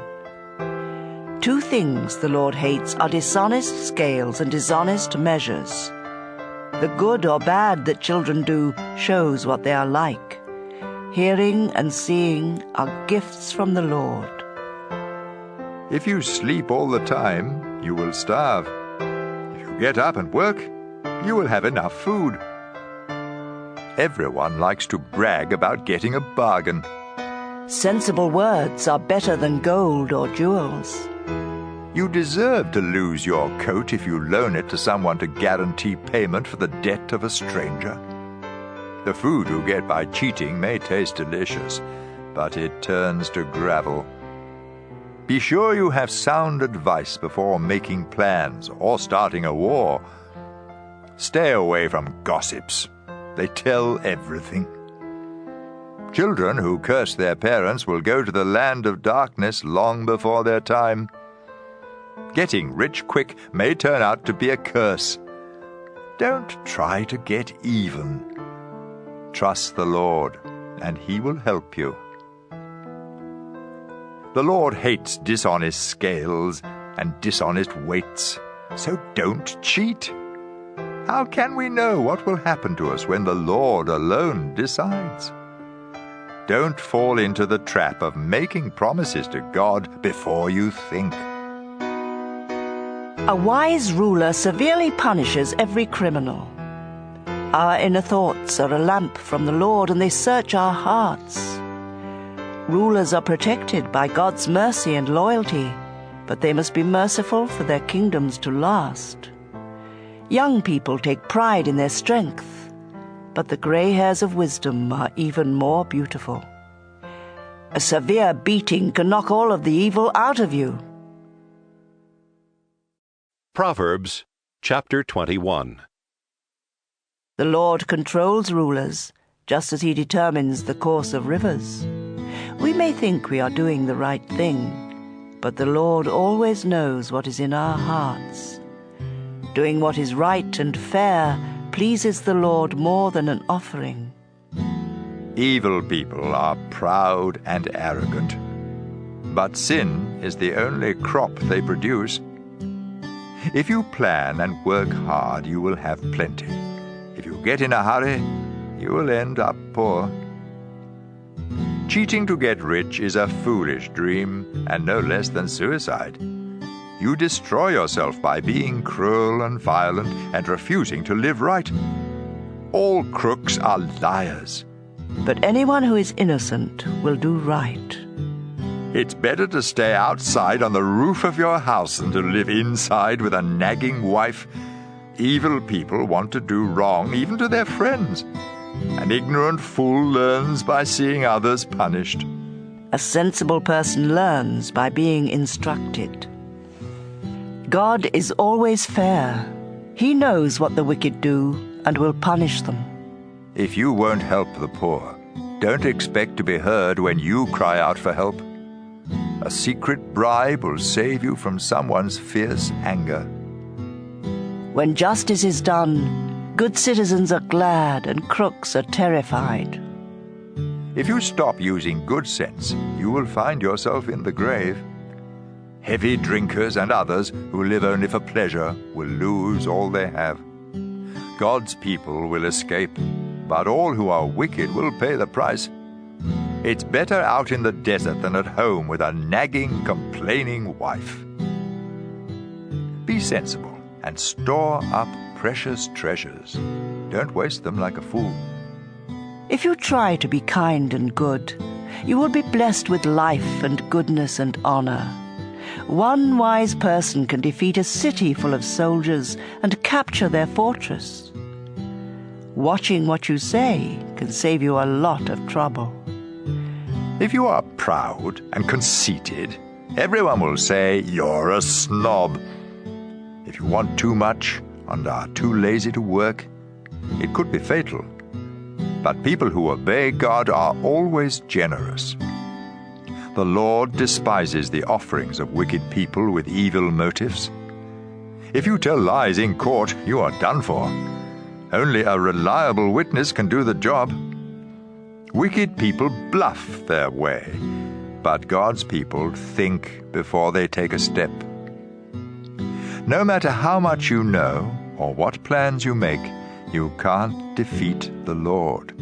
Two things the Lord hates are dishonest scales and dishonest measures. The good or bad that children do shows what they are like. Hearing and seeing are gifts from the Lord. If you sleep all the time, you will starve. If you get up and work, you will have enough food. Everyone likes to brag about getting a bargain. Sensible words are better than gold or jewels. You deserve to lose your coat if you loan it to someone to guarantee payment for the debt of a stranger. The food you get by cheating may taste delicious, but it turns to gravel. Be sure you have sound advice before making plans or starting a war. Stay away from gossips. They tell everything. Children who curse their parents will go to the land of darkness long before their time. Getting rich quick may turn out to be a curse. Don't try to get even. Trust the Lord, and He will help you. The Lord hates dishonest scales and dishonest weights, so don't cheat. How can we know what will happen to us when the Lord alone decides? Don't fall into the trap of making promises to God before you think. A wise ruler severely punishes every criminal. Our inner thoughts are a lamp from the Lord, and they search our hearts. Rulers are protected by God's mercy and loyalty, but they must be merciful for their kingdoms to last. Young people take pride in their strength, but the gray hairs of wisdom are even more beautiful. A severe beating can knock all of the evil out of you. Proverbs chapter 21. The Lord controls rulers, just as he determines the course of rivers. We may think we are doing the right thing, but the Lord always knows what is in our hearts. Doing what is right and fair pleases the Lord more than an offering. Evil people are proud and arrogant, but sin is the only crop they produce. If you plan and work hard, you will have plenty. If you get in a hurry, you will end up poor. Cheating to get rich is a foolish dream, and no less than suicide. You destroy yourself by being cruel and violent and refusing to live right. All crooks are liars. But anyone who is innocent will do right. It's better to stay outside on the roof of your house than to live inside with a nagging wife. Evil people want to do wrong even to their friends. An ignorant fool learns by seeing others punished. A sensible person learns by being instructed. God is always fair. He knows what the wicked do and will punish them. If you won't help the poor, don't expect to be heard when you cry out for help. A secret bribe will save you from someone's fierce anger. When justice is done, good citizens are glad and crooks are terrified. If you stop using good sense, you will find yourself in the grave. Heavy drinkers and others who live only for pleasure will lose all they have. God's people will escape, but all who are wicked will pay the price. It's better out in the desert than at home with a nagging, complaining wife. Be sensible and store up precious treasures. Don't waste them like a fool. If you try to be kind and good, you will be blessed with life and goodness and honor. One wise person can defeat a city full of soldiers and capture their fortress. Watching what you say can save you a lot of trouble. If you are proud and conceited, everyone will say you're a snob. If you want too much and are too lazy to work, it could be fatal. But people who obey God are always generous. The Lord despises the offerings of wicked people with evil motives. If you tell lies in court, you are done for. Only a reliable witness can do the job. Wicked people bluff their way, but God's people think before they take a step. No matter how much you know or what plans you make, you can't defeat the Lord.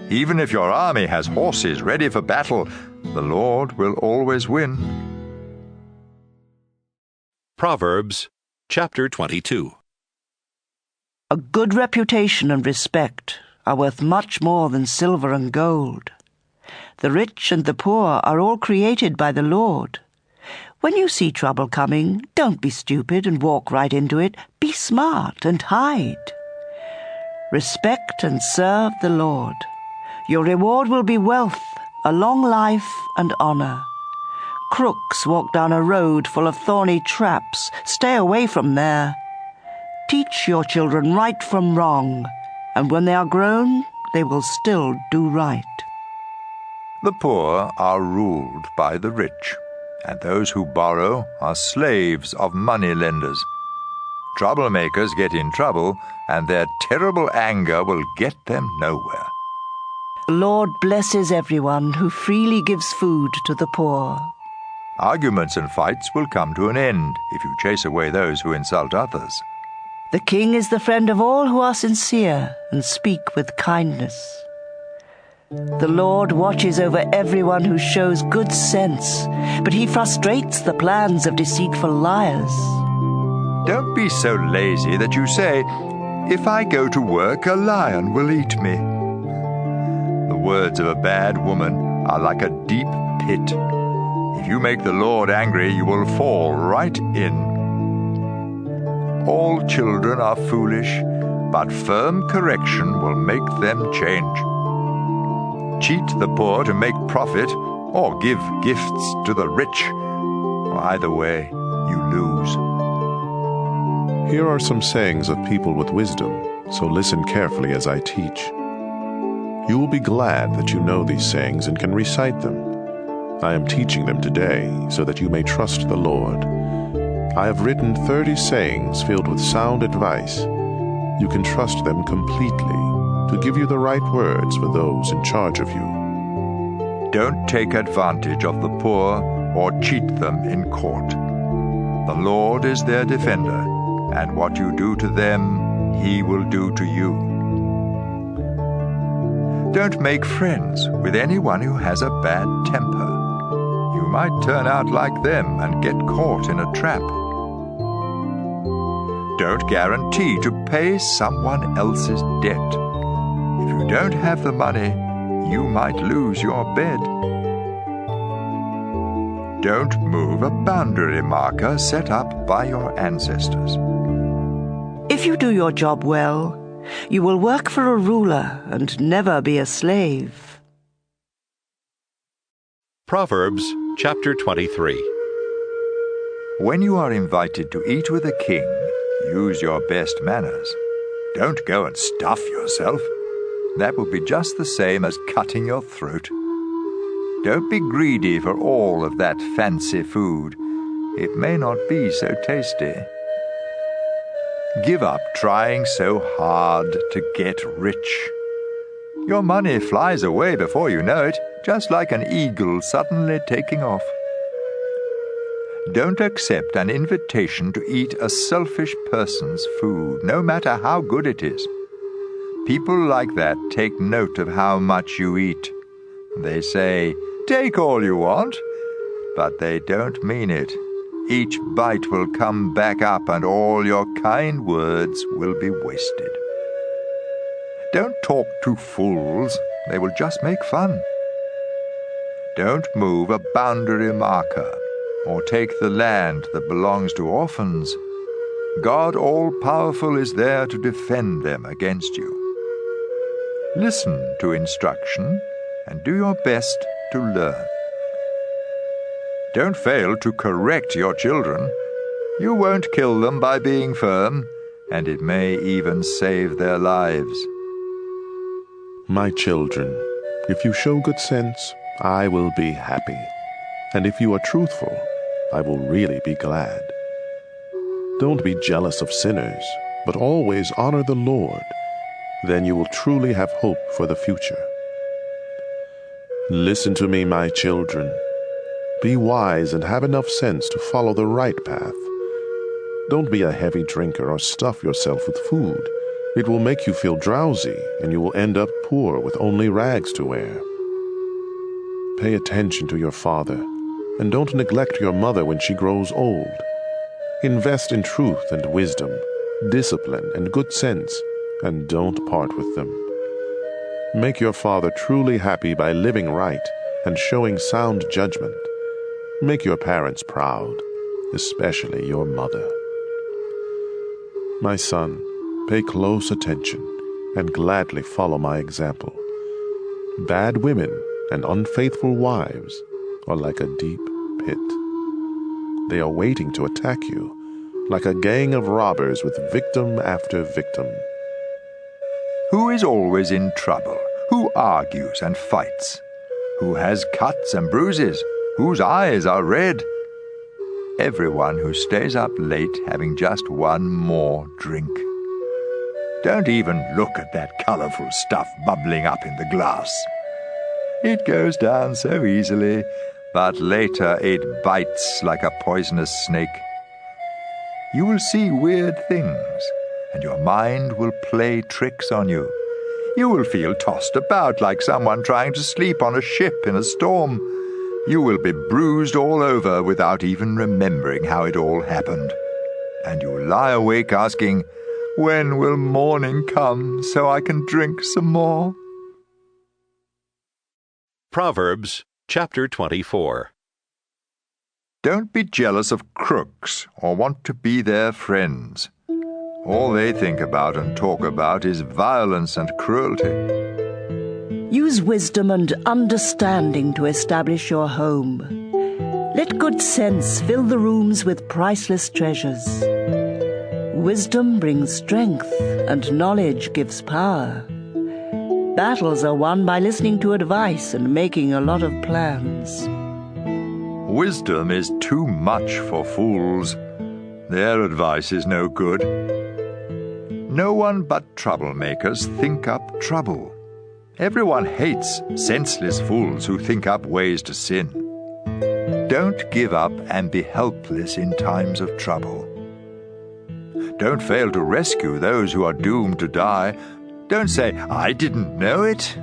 Even if your army has horses ready for battle, the Lord will always win. Proverbs chapter 22. A good reputation and respect are worth much more than silver and gold. The rich and the poor are all created by the Lord. When you see trouble coming, don't be stupid and walk right into it. Be smart and hide. Respect and serve the Lord. Your reward will be wealth, a long life and honor. Crooks walk down a road full of thorny traps. Stay away from there. Teach your children right from wrong, and when they are grown, they will still do right. The poor are ruled by the rich, and those who borrow are slaves of moneylenders. Troublemakers get in trouble, and their terrible anger will get them nowhere. The Lord blesses everyone who freely gives food to the poor. Arguments and fights will come to an end if you chase away those who insult others. The king is the friend of all who are sincere and speak with kindness. The Lord watches over everyone who shows good sense, but he frustrates the plans of deceitful liars. Don't be so lazy that you say, "If I go to work, a lion will eat me." The words of a bad woman are like a deep pit. If you make the Lord angry, you will fall right in. All children are foolish, but firm correction will make them change. Cheat the poor to make profit, or give gifts to the rich. Either way, you lose. Here are some sayings of people with wisdom, so listen carefully as I teach. You will be glad that you know these sayings and can recite them. I am teaching them today so that you may trust the Lord. I have written 30 sayings filled with sound advice. You can trust them completely to give you the right words for those in charge of you. Don't take advantage of the poor or cheat them in court. The Lord is their defender, and what you do to them, He will do to you. Don't make friends with anyone who has a bad temper. You might turn out like them and get caught in a trap. Don't guarantee to pay someone else's debt. If you don't have the money, you might lose your bed. Don't move a boundary marker set up by your ancestors. If you do your job well, you will work for a ruler and never be a slave. Proverbs chapter 23. When you are invited to eat with a king, use your best manners. Don't go and stuff yourself. That will be just the same as cutting your throat. Don't be greedy for all of that fancy food. It may not be so tasty. Give up trying so hard to get rich. Your money flies away before you know it, just like an eagle suddenly taking off. Don't accept an invitation to eat a selfish person's food, no matter how good it is. People like that take note of how much you eat. They say, "Take all you want," but they don't mean it. Each bite will come back up and all your kind words will be wasted. Don't talk to fools. They will just make fun. Don't move a boundary marker or take the land that belongs to orphans. God all-powerful is there to defend them against you. Listen to instruction and do your best to learn. Don't fail to correct your children. You won't kill them by being firm, and it may even save their lives. My children, if you show good sense, I will be happy. And if you are truthful, I will really be glad. Don't be jealous of sinners, but always honor the Lord. Then you will truly have hope for the future. Listen to me, my children. Be wise and have enough sense to follow the right path. Don't be a heavy drinker or stuff yourself with food. It will make you feel drowsy, and you will end up poor with only rags to wear. Pay attention to your father, and don't neglect your mother when she grows old. Invest in truth and wisdom, discipline and good sense, and don't part with them. Make your father truly happy by living right and showing sound judgment. Make your parents proud, especially your mother. My son, pay close attention and gladly follow my example. Bad women and unfaithful wives are like a deep pit. They are waiting to attack you, like a gang of robbers with victim after victim. Who is always in trouble? Who argues and fights? Who has cuts and bruises? Whose eyes are red? Everyone who stays up late having just one more drink. Don't even look at that colorful stuff bubbling up in the glass. It goes down so easily, but later it bites like a poisonous snake. You will see weird things, and your mind will play tricks on you. You will feel tossed about like someone trying to sleep on a ship in a storm. You will be bruised all over without even remembering how it all happened. And you will lie awake asking, "When will morning come so I can drink some more?" Proverbs chapter 24. Don't be jealous of crooks or want to be their friends. All they think about and talk about is violence and cruelty. Use wisdom and understanding to establish your home. Let good sense fill the rooms with priceless treasures. Wisdom brings strength, and knowledge gives power. Battles are won by listening to advice and making a lot of plans. Wisdom is too much for fools. Their advice is no good. No one but troublemakers think up trouble. Everyone hates senseless fools who think up ways to sin. Don't give up and be helpless in times of trouble. Don't fail to rescue those who are doomed to die. Don't say, "I didn't know it."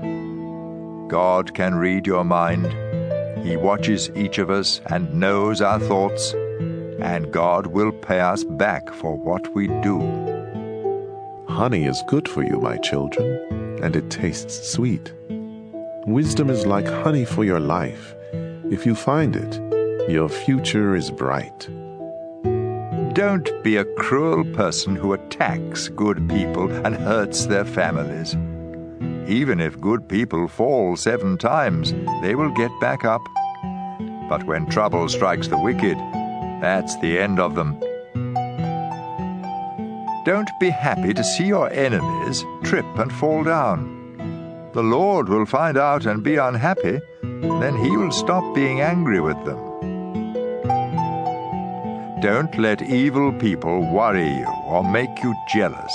God can read your mind. He watches each of us and knows our thoughts, and God will pay us back for what we do. Honey is good for you, my children, and it tastes sweet. Wisdom is like honey for your life. If you find it, your future is bright. Don't be a cruel person who attacks good people and hurts their families. Even if good people fall 7 times, they will get back up. But when trouble strikes the wicked, that's the end of them. Don't be happy to see your enemies trip and fall down. The Lord will find out and be unhappy, then He will stop being angry with them. Don't let evil people worry you or make you jealous.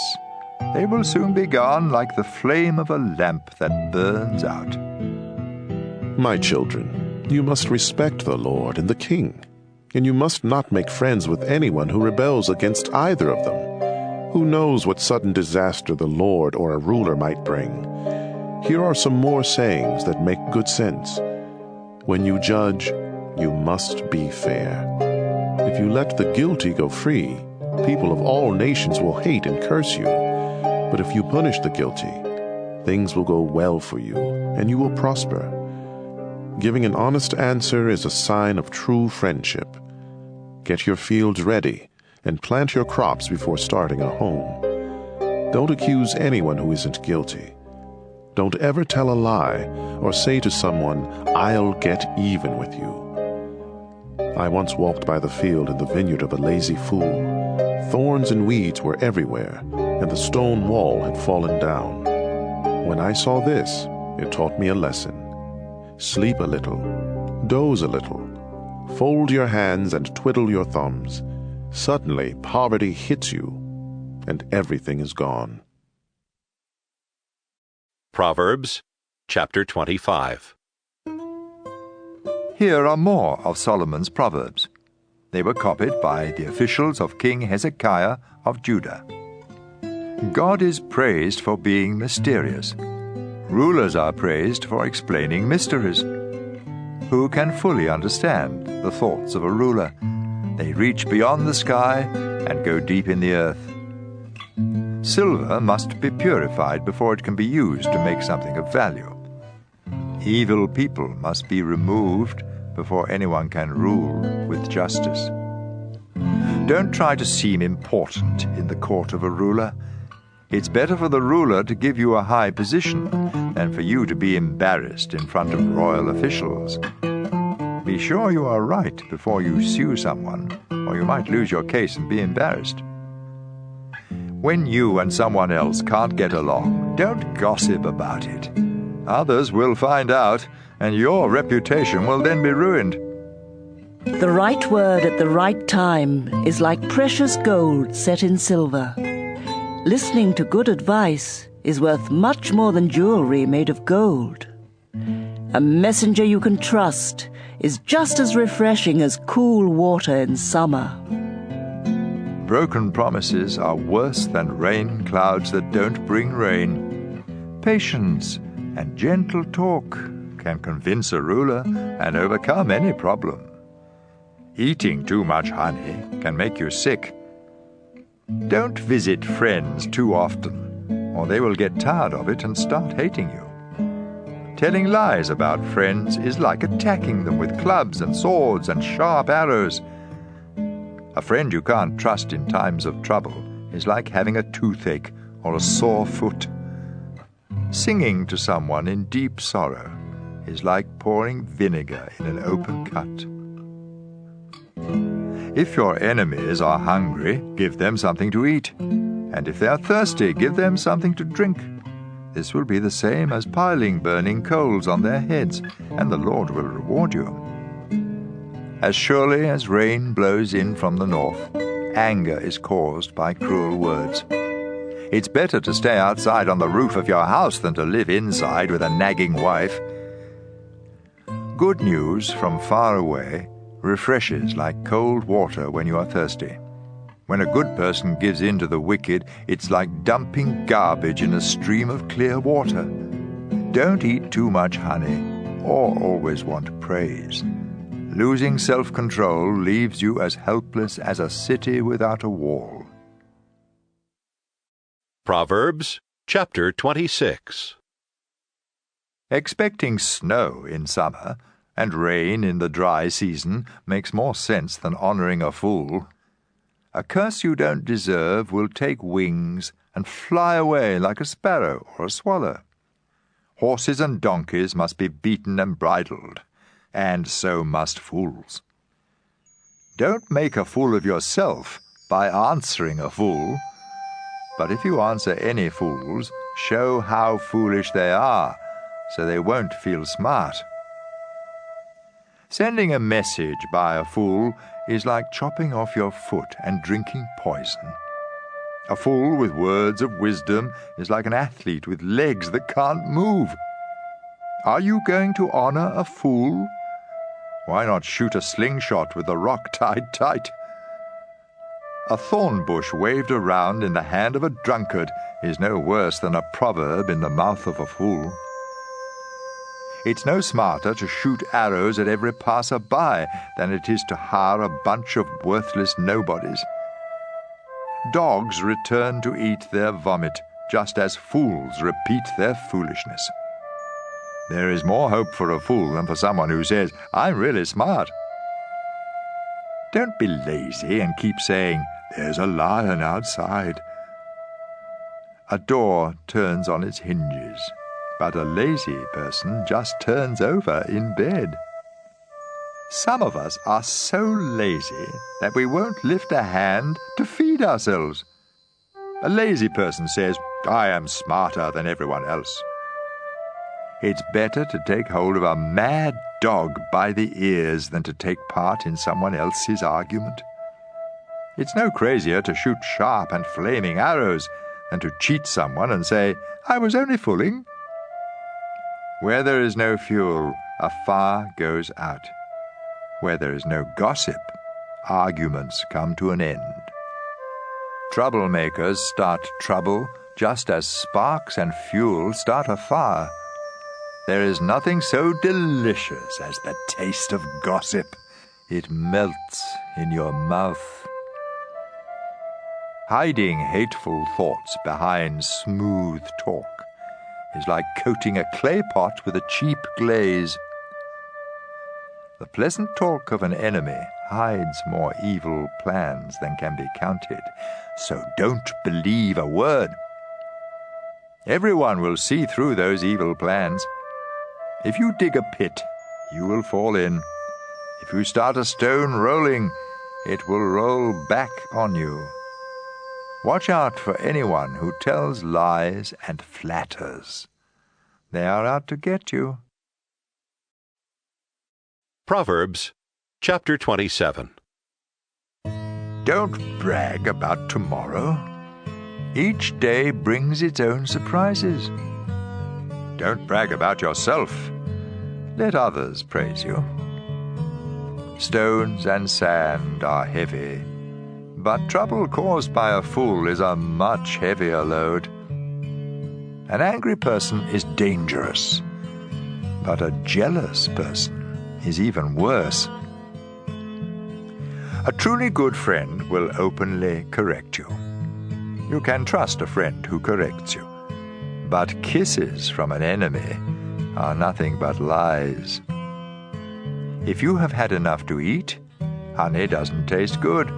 They will soon be gone like the flame of a lamp that burns out. My children, you must respect the Lord and the King, and you must not make friends with anyone who rebels against either of them. Who knows what sudden disaster the Lord or a ruler might bring? Here are some more sayings that make good sense. When you judge, you must be fair. If you let the guilty go free, people of all nations will hate and curse you. But if you punish the guilty, things will go well for you, and you will prosper. Giving an honest answer is a sign of true friendship. Get your fields ready and plant your crops before starting a home. Don't accuse anyone who isn't guilty. Don't ever tell a lie or say to someone, "I'll get even with you." I once walked by the field in the vineyard of a lazy fool. Thorns and weeds were everywhere, and the stone wall had fallen down. When I saw this, it taught me a lesson. Sleep a little, doze a little, fold your hands and twiddle your thumbs. Suddenly, poverty hits you, and everything is gone. Proverbs chapter 25. Here are more of Solomon's Proverbs. They were copied by the officials of King Hezekiah of Judah. God is praised for being mysterious. Rulers are praised for explaining mysteries. Who can fully understand the thoughts of a ruler? They reach beyond the sky and go deep in the earth. Silver must be purified before it can be used to make something of value. Evil people must be removed before anyone can rule with justice. Don't try to seem important in the court of a ruler. It's better for the ruler to give you a high position than for you to be embarrassed in front of royal officials. Be sure you are right before you sue someone, or you might lose your case and be embarrassed. When you and someone else can't get along, don't gossip about it. Others will find out, and your reputation will then be ruined. The right word at the right time is like precious gold set in silver. Listening to good advice is worth much more than jewelry made of gold. A messenger you can trust is just as refreshing as cool water in summer. Broken promises are worse than rain clouds that don't bring rain. Patience and gentle talk can convince a ruler and overcome any problem. Eating too much honey can make you sick. Don't visit friends too often, or they will get tired of it and start hating you. Telling lies about friends is like attacking them with clubs and swords and sharp arrows. A friend you can't trust in times of trouble is like having a toothache or a sore foot. Singing to someone in deep sorrow is like pouring vinegar in an open cut. If your enemies are hungry, give them something to eat, and if they are thirsty, give them something to drink. This will be the same as piling burning coals on their heads, and the Lord will reward you. As surely as rain blows in from the north, anger is caused by cruel words. It's better to stay outside on the roof of your house than to live inside with a nagging wife. Good news from far away refreshes like cold water when you are thirsty. When a good person gives in to the wicked, it's like dumping garbage in a stream of clear water. Don't eat too much honey, or always want praise. Losing self-control leaves you as helpless as a city without a wall. Proverbs chapter 26. Expecting snow in summer and rain in the dry season makes more sense than honoring a fool. A curse you don't deserve will take wings and fly away like a sparrow or a swallow. Horses and donkeys must be beaten and bridled, and so must fools. Don't make a fool of yourself by answering a fool, but if you answer any fools, show how foolish they are, so they won't feel smart. Sending a message by a fool is like chopping off your foot and drinking poison. A fool with words of wisdom is like an athlete with legs that can't move. Are you going to honor a fool? Why not shoot a slingshot with the rock tied tight? A thorn bush waved around in the hand of a drunkard is no worse than a proverb in the mouth of a fool. It's no smarter to shoot arrows at every passer-by than it is to hire a bunch of worthless nobodies. Dogs return to eat their vomit, just as fools repeat their foolishness. There is more hope for a fool than for someone who says, "I'm really smart." Don't be lazy and keep saying, "There's a lion outside." A door turns on its hinges, but a lazy person just turns over in bed. Some of us are so lazy that we won't lift a hand to feed ourselves. A lazy person says, "I am smarter than everyone else." It's better to take hold of a mad dog by the ears than to take part in someone else's argument. It's no crazier to shoot sharp and flaming arrows than to cheat someone and say, "I was only fooling." Where there is no fuel, a fire goes out. Where there is no gossip, arguments come to an end. Troublemakers start trouble just as sparks and fuel start a fire. There is nothing so delicious as the taste of gossip. It melts in your mouth. Hiding hateful thoughts behind smooth talk is like coating a clay pot with a cheap glaze. The pleasant talk of an enemy hides more evil plans than can be counted, so don't believe a word. Everyone will see through those evil plans. If you dig a pit, you will fall in. If you start a stone rolling, it will roll back on you. Watch out for anyone who tells lies and flatters. They are out to get you. Proverbs chapter 27. Don't brag about tomorrow. Each day brings its own surprises. Don't brag about yourself. Let others praise you. Stones and sand are heavy, but trouble caused by a fool is a much heavier load. An angry person is dangerous, but a jealous person is even worse. A truly good friend will openly correct you. You can trust a friend who corrects you, but kisses from an enemy are nothing but lies. If you have had enough to eat, honey doesn't taste good.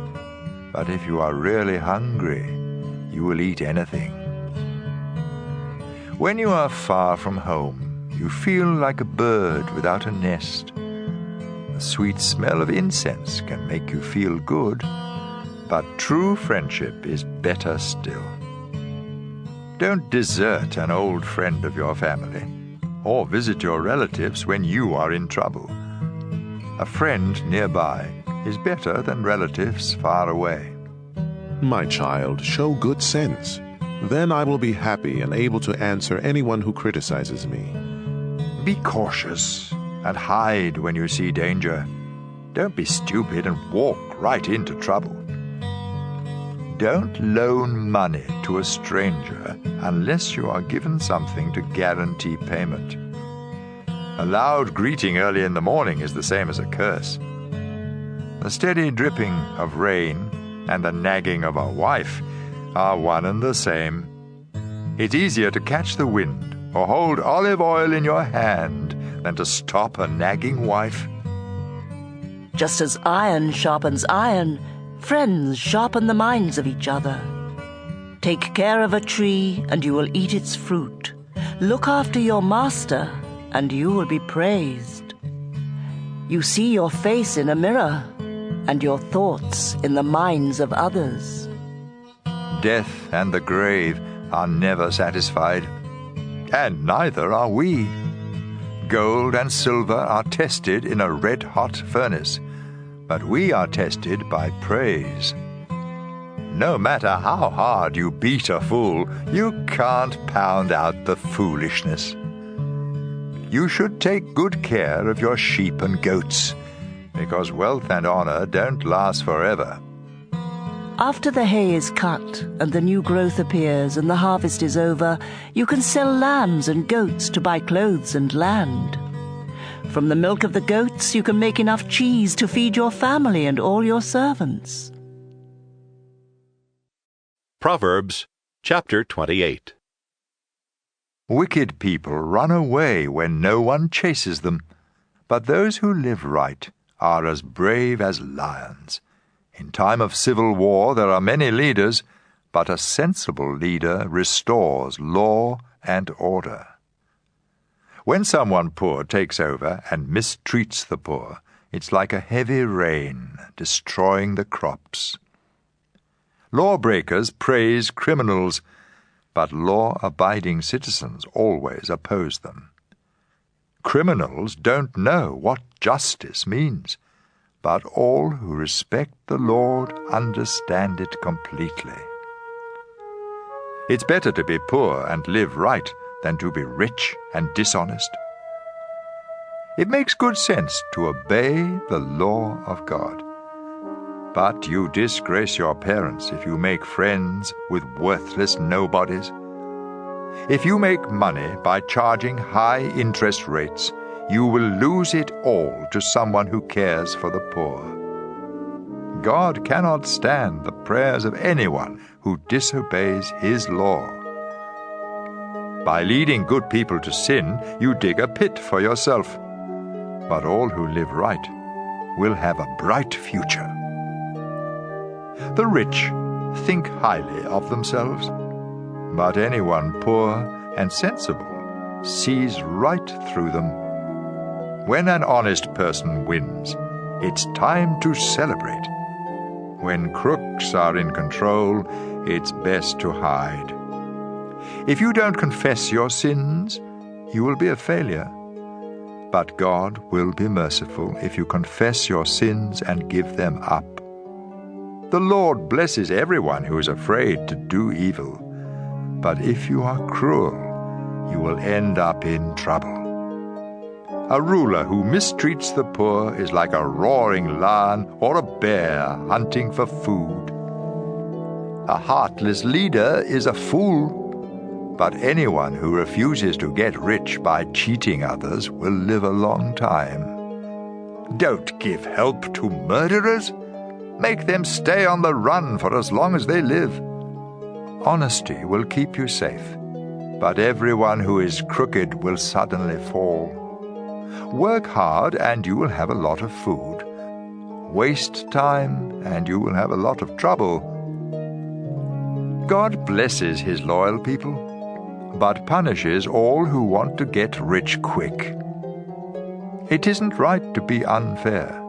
But if you are really hungry, you will eat anything. When you are far from home, you feel like a bird without a nest. The sweet smell of incense can make you feel good, but true friendship is better still. Don't desert an old friend of your family, or visit your relatives when you are in trouble. A friend nearby is better than relatives far away. My child, show good sense. Then I will be happy and able to answer anyone who criticizes me. Be cautious and hide when you see danger. Don't be stupid and walk right into trouble. Don't loan money to a stranger unless you are given something to guarantee payment. A loud greeting early in the morning is the same as a curse. The steady dripping of rain and the nagging of a wife are one and the same. It's easier to catch the wind or hold olive oil in your hand than to stop a nagging wife. Just as iron sharpens iron, friends sharpen the minds of each other. Take care of a tree, and you will eat its fruit. Look after your master, and you will be praised. You see your face in a mirror, and your thoughts in the minds of others. Death and the grave are never satisfied, and neither are we. Gold and silver are tested in a red-hot furnace, but we are tested by praise. No matter how hard you beat a fool, you can't pound out the foolishness. You should take good care of your sheep and goats, because wealth and honor don't last forever. After the hay is cut and the new growth appears and the harvest is over, you can sell lambs and goats to buy clothes and land. From the milk of the goats you can make enough cheese to feed your family and all your servants. Proverbs chapter 28. Wicked people run away when no one chases them, but those who live right are as brave as lions. In time of civil war there are many leaders, but a sensible leader restores law and order. When someone poor takes over and mistreats the poor, it's like a heavy rain destroying the crops. Lawbreakers praise criminals, but law-abiding citizens always oppose them. Criminals don't know what justice means, but all who respect the Lord understand it completely. It's better to be poor and live right than to be rich and dishonest. It makes good sense to obey the law of God. But you disgrace your parents if you make friends with worthless nobodies. If you make money by charging high interest rates, you will lose it all to someone who cares for the poor. God cannot stand the prayers of anyone who disobeys His law. By leading good people to sin, you dig a pit for yourself. But all who live right will have a bright future. The rich think highly of themselves, but anyone poor and sensible sees right through them. When an honest person wins, it's time to celebrate. When crooks are in control, it's best to hide. If you don't confess your sins, you will be a failure. But God will be merciful if you confess your sins and give them up. The Lord blesses everyone who is afraid to do evil. But if you are cruel, you will end up in trouble. A ruler who mistreats the poor is like a roaring lion or a bear hunting for food. A heartless leader is a fool, but anyone who refuses to get rich by cheating others will live a long time. Don't give help to murderers. Make them stay on the run for as long as they live. Honesty will keep you safe. but everyone who is crooked will suddenly fall. Work hard and you will have a lot of food. Waste time and you will have a lot of trouble. God blesses his loyal people, but punishes all who want to get rich quick. It isn't right to be unfair,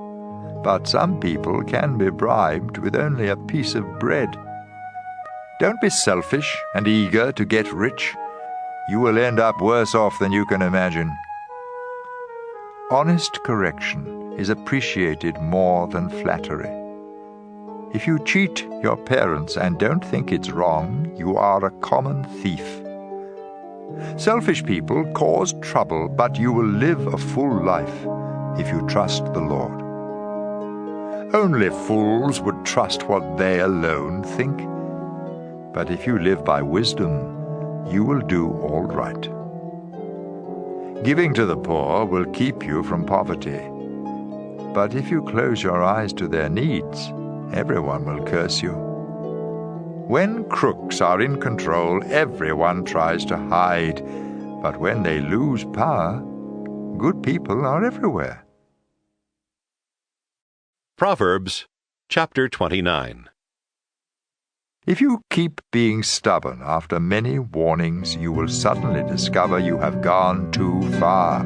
but some people can be bribed with only a piece of bread. Don't be selfish and eager to get rich. You will end up worse off than you can imagine. Honest correction is appreciated more than flattery. If you cheat your parents and don't think it's wrong, you are a common thief. Selfish people cause trouble, but you will live a full life if you trust the Lord. Only fools would trust what they alone think. But if you live by wisdom, you will do all right. Giving to the poor will keep you from poverty. But if you close your eyes to their needs, everyone will curse you. When crooks are in control, everyone tries to hide. But when they lose power, good people are everywhere. Proverbs chapter 29. If you keep being stubborn after many warnings, you will suddenly discover you have gone too far.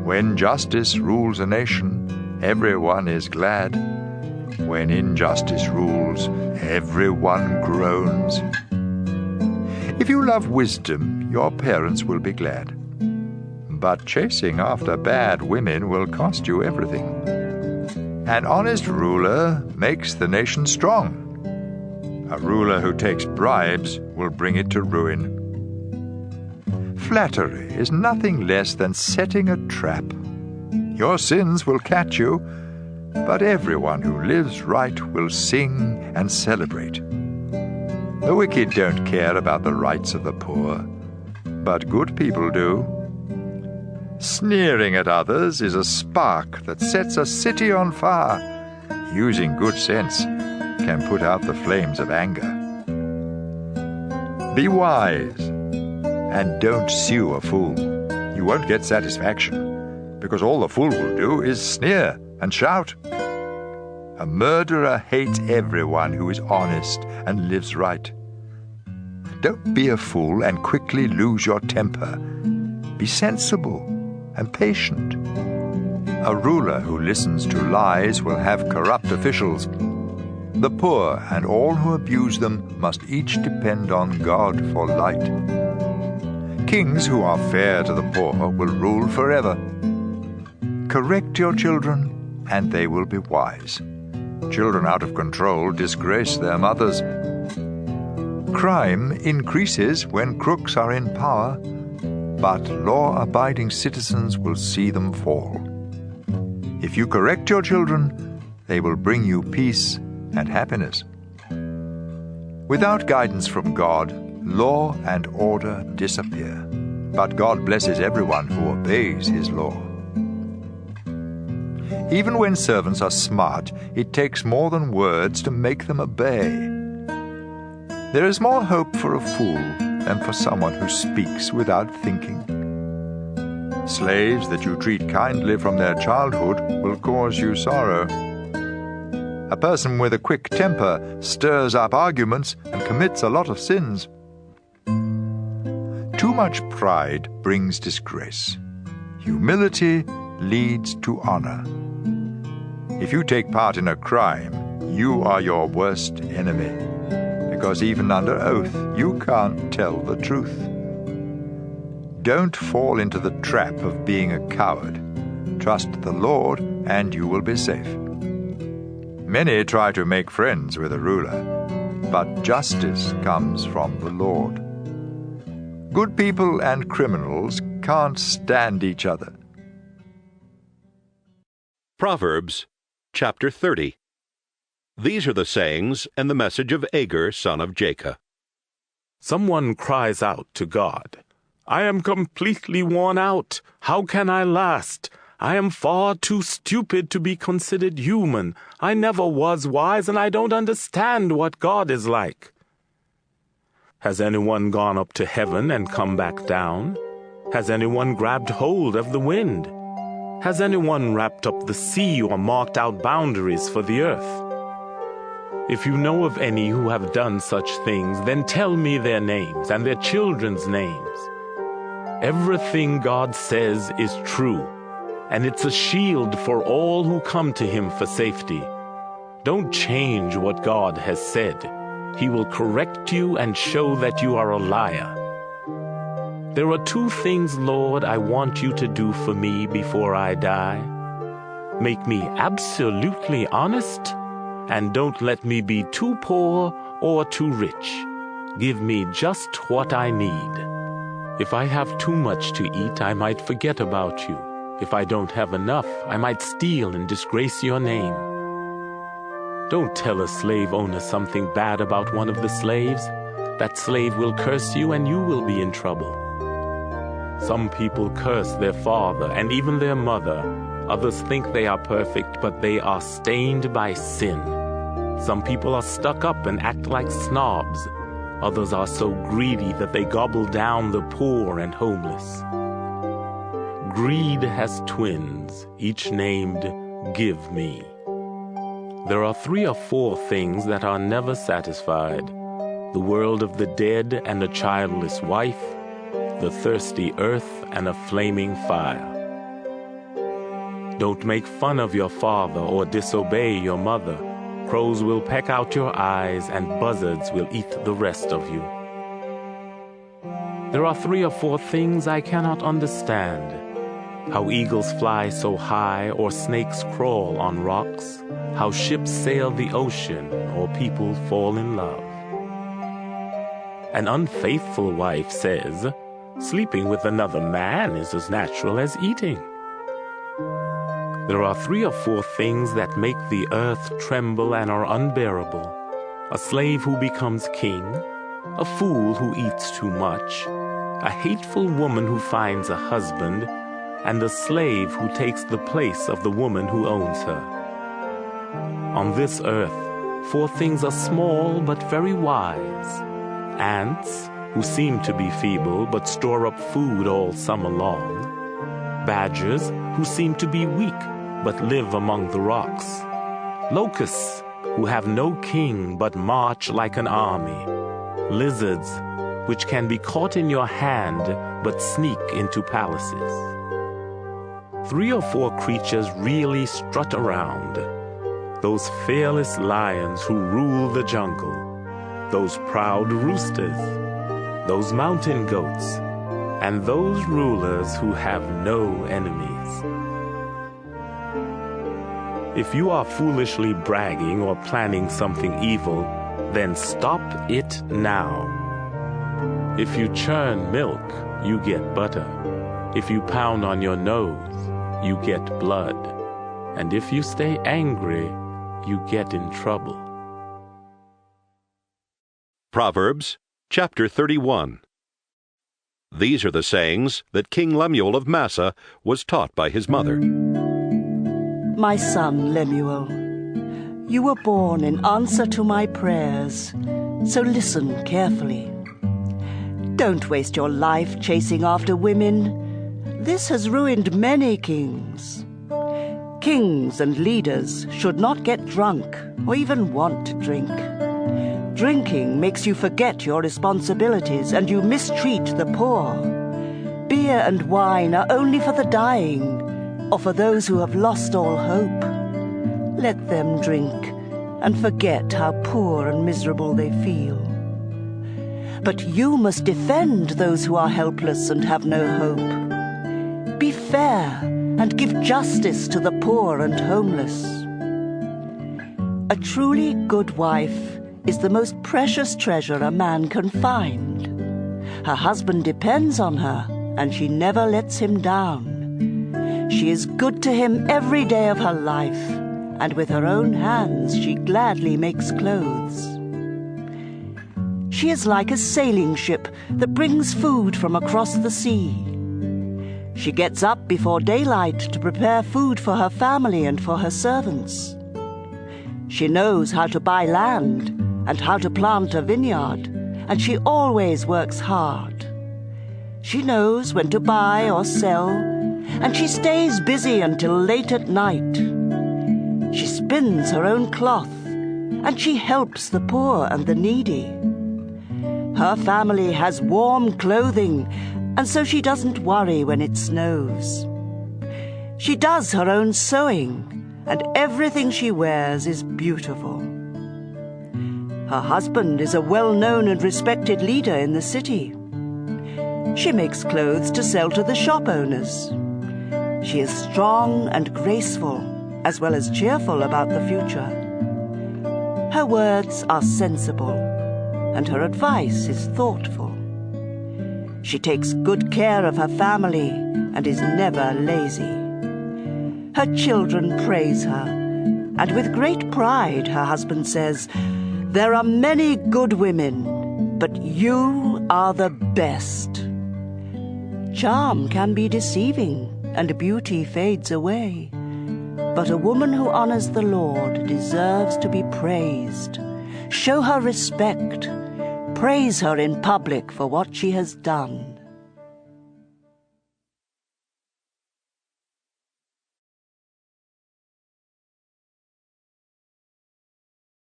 When justice rules a nation, everyone is glad. When injustice rules, everyone groans. If you love wisdom, your parents will be glad. But chasing after bad women will cost you everything. An honest ruler makes the nation strong. A ruler who takes bribes will bring it to ruin. Flattery is nothing less than setting a trap. Your sins will catch you, but everyone who lives right will sing and celebrate. The wicked don't care about the rights of the poor, but good people do. Sneering at others is a spark that sets a city on fire. Using good sense can put out the flames of anger. Be wise and don't sue a fool. You won't get satisfaction, because all the fool will do is sneer and shout. A murderer hates everyone who is honest and lives right. Don't be a fool and quickly lose your temper. Be sensible and patient. A ruler who listens to lies will have corrupt officials. The poor and all who abuse them must each depend on God for light. Kings who are fair to the poor will rule forever. Correct your children, and they will be wise. Children out of control disgrace their mothers. Crime increases when crooks are in power, but law-abiding citizens will see them fall. If you correct your children, they will bring you peace and happiness. Without guidance from God, law and order disappear, but God blesses everyone who obeys his law. Even when servants are smart, it takes more than words to make them obey. There is more hope for a fool than for someone who speaks without thinking. Slaves that you treat kindly from their childhood will cause you sorrow. A person with a quick temper stirs up arguments and commits a lot of sins. Too much pride brings disgrace. Humility leads to honor. If you take part in a crime, you are your worst enemy, because even under oath, you can't tell the truth. Don't fall into the trap of being a coward. Trust the Lord, and you will be safe. Many try to make friends with a ruler, but justice comes from the Lord. Good people and criminals can't stand each other. Proverbs chapter 30. These are the sayings and the message of Agur, son of Jacob. Someone cries out to God, "I am completely worn out. How can I last? I am far too stupid to be considered human. I never was wise, and I don't understand what God is like." Has anyone gone up to heaven and come back down? Has anyone grabbed hold of the wind? Has anyone wrapped up the sea or marked out boundaries for the earth? If you know of any who have done such things, then tell me their names and their children's names. Everything God says is true, and it's a shield for all who come to him for safety. Don't change what God has said. He will correct you and show that you are a liar. There are 2 things, Lord, I want you to do for me before I die. Make me absolutely honest, and don't let me be too poor or too rich. Give me just what I need. If I have too much to eat, I might forget about you. If I don't have enough, I might steal and disgrace your name. Don't tell a slave owner something bad about one of the slaves. That slave will curse you and you will be in trouble. Some people curse their father and even their mother. Others think they are perfect, but they are stained by sin. Some people are stuck up and act like snobs. Others are so greedy that they gobble down the poor and homeless. Greed has twins, each named Give Me. There are 3 or 4 things that are never satisfied: the world of the dead and a childless wife, the thirsty earth and a flaming fire. Don't make fun of your father or disobey your mother. Crows will peck out your eyes and buzzards will eat the rest of you. There are 3 or 4 things I cannot understand: how eagles fly so high or snakes crawl on rocks, how ships sail the ocean or people fall in love. An unfaithful wife says, sleeping with another man is as natural as eating. There are 3 or 4 things that make the earth tremble and are unbearable: a slave who becomes king, a fool who eats too much, a hateful woman who finds a husband, and a slave who takes the place of the woman who owns her. On this earth, 4 things are small but very wise: ants, who seem to be feeble but store up food all summer long; badgers, who seem to be weak but live among the rocks; locusts, who have no king but march like an army; lizards, which can be caught in your hand but sneak into palaces. 3 or 4 creatures really strut around: those fearless lions who rule the jungle, those proud roosters, those mountain goats, and those rulers who have no enemies. If you are foolishly bragging or planning something evil, then stop it now. If you churn milk, you get butter. If you pound on your nose, you get blood. And if you stay angry, you get in trouble. Proverbs chapter 31. These are the sayings that King Lemuel of Massa was taught by his mother. My son Lemuel, you were born in answer to my prayers, so listen carefully. Don't waste your life chasing after women. This has ruined many kings. Kings and leaders should not get drunk or even want to drink. Drinking makes you forget your responsibilities and you mistreat the poor. Beer and wine are only for the dying or for those who have lost all hope. Let them drink and forget how poor and miserable they feel. But you must defend those who are helpless and have no hope. Be fair and give justice to the poor and homeless. A truly good wife is the most precious treasure a man can find. Her husband depends on her, and she never lets him down. She is good to him every day of her life, and with her own hands she gladly makes clothes. She is like a sailing ship that brings food from across the sea. She gets up before daylight to prepare food for her family and for her servants. She knows how to buy land and how to plant a vineyard, and she always works hard. She knows when to buy or sell, and she stays busy until late at night. She spins her own cloth, and she helps the poor and the needy. Her family has warm clothing, and so she doesn't worry when it snows. She does her own sewing, and everything she wears is beautiful. Her husband is a well-known and respected leader in the city. She makes clothes to sell to the shop owners. She is strong and graceful, as well as cheerful about the future. Her words are sensible, and her advice is thoughtful. She takes good care of her family and is never lazy. Her children praise her, and with great pride her husband says, "There are many good women, but you are the best." Charm can be deceiving, and beauty fades away. But a woman who honors the Lord deserves to be praised. Show her respect. Praise her in public for what she has done.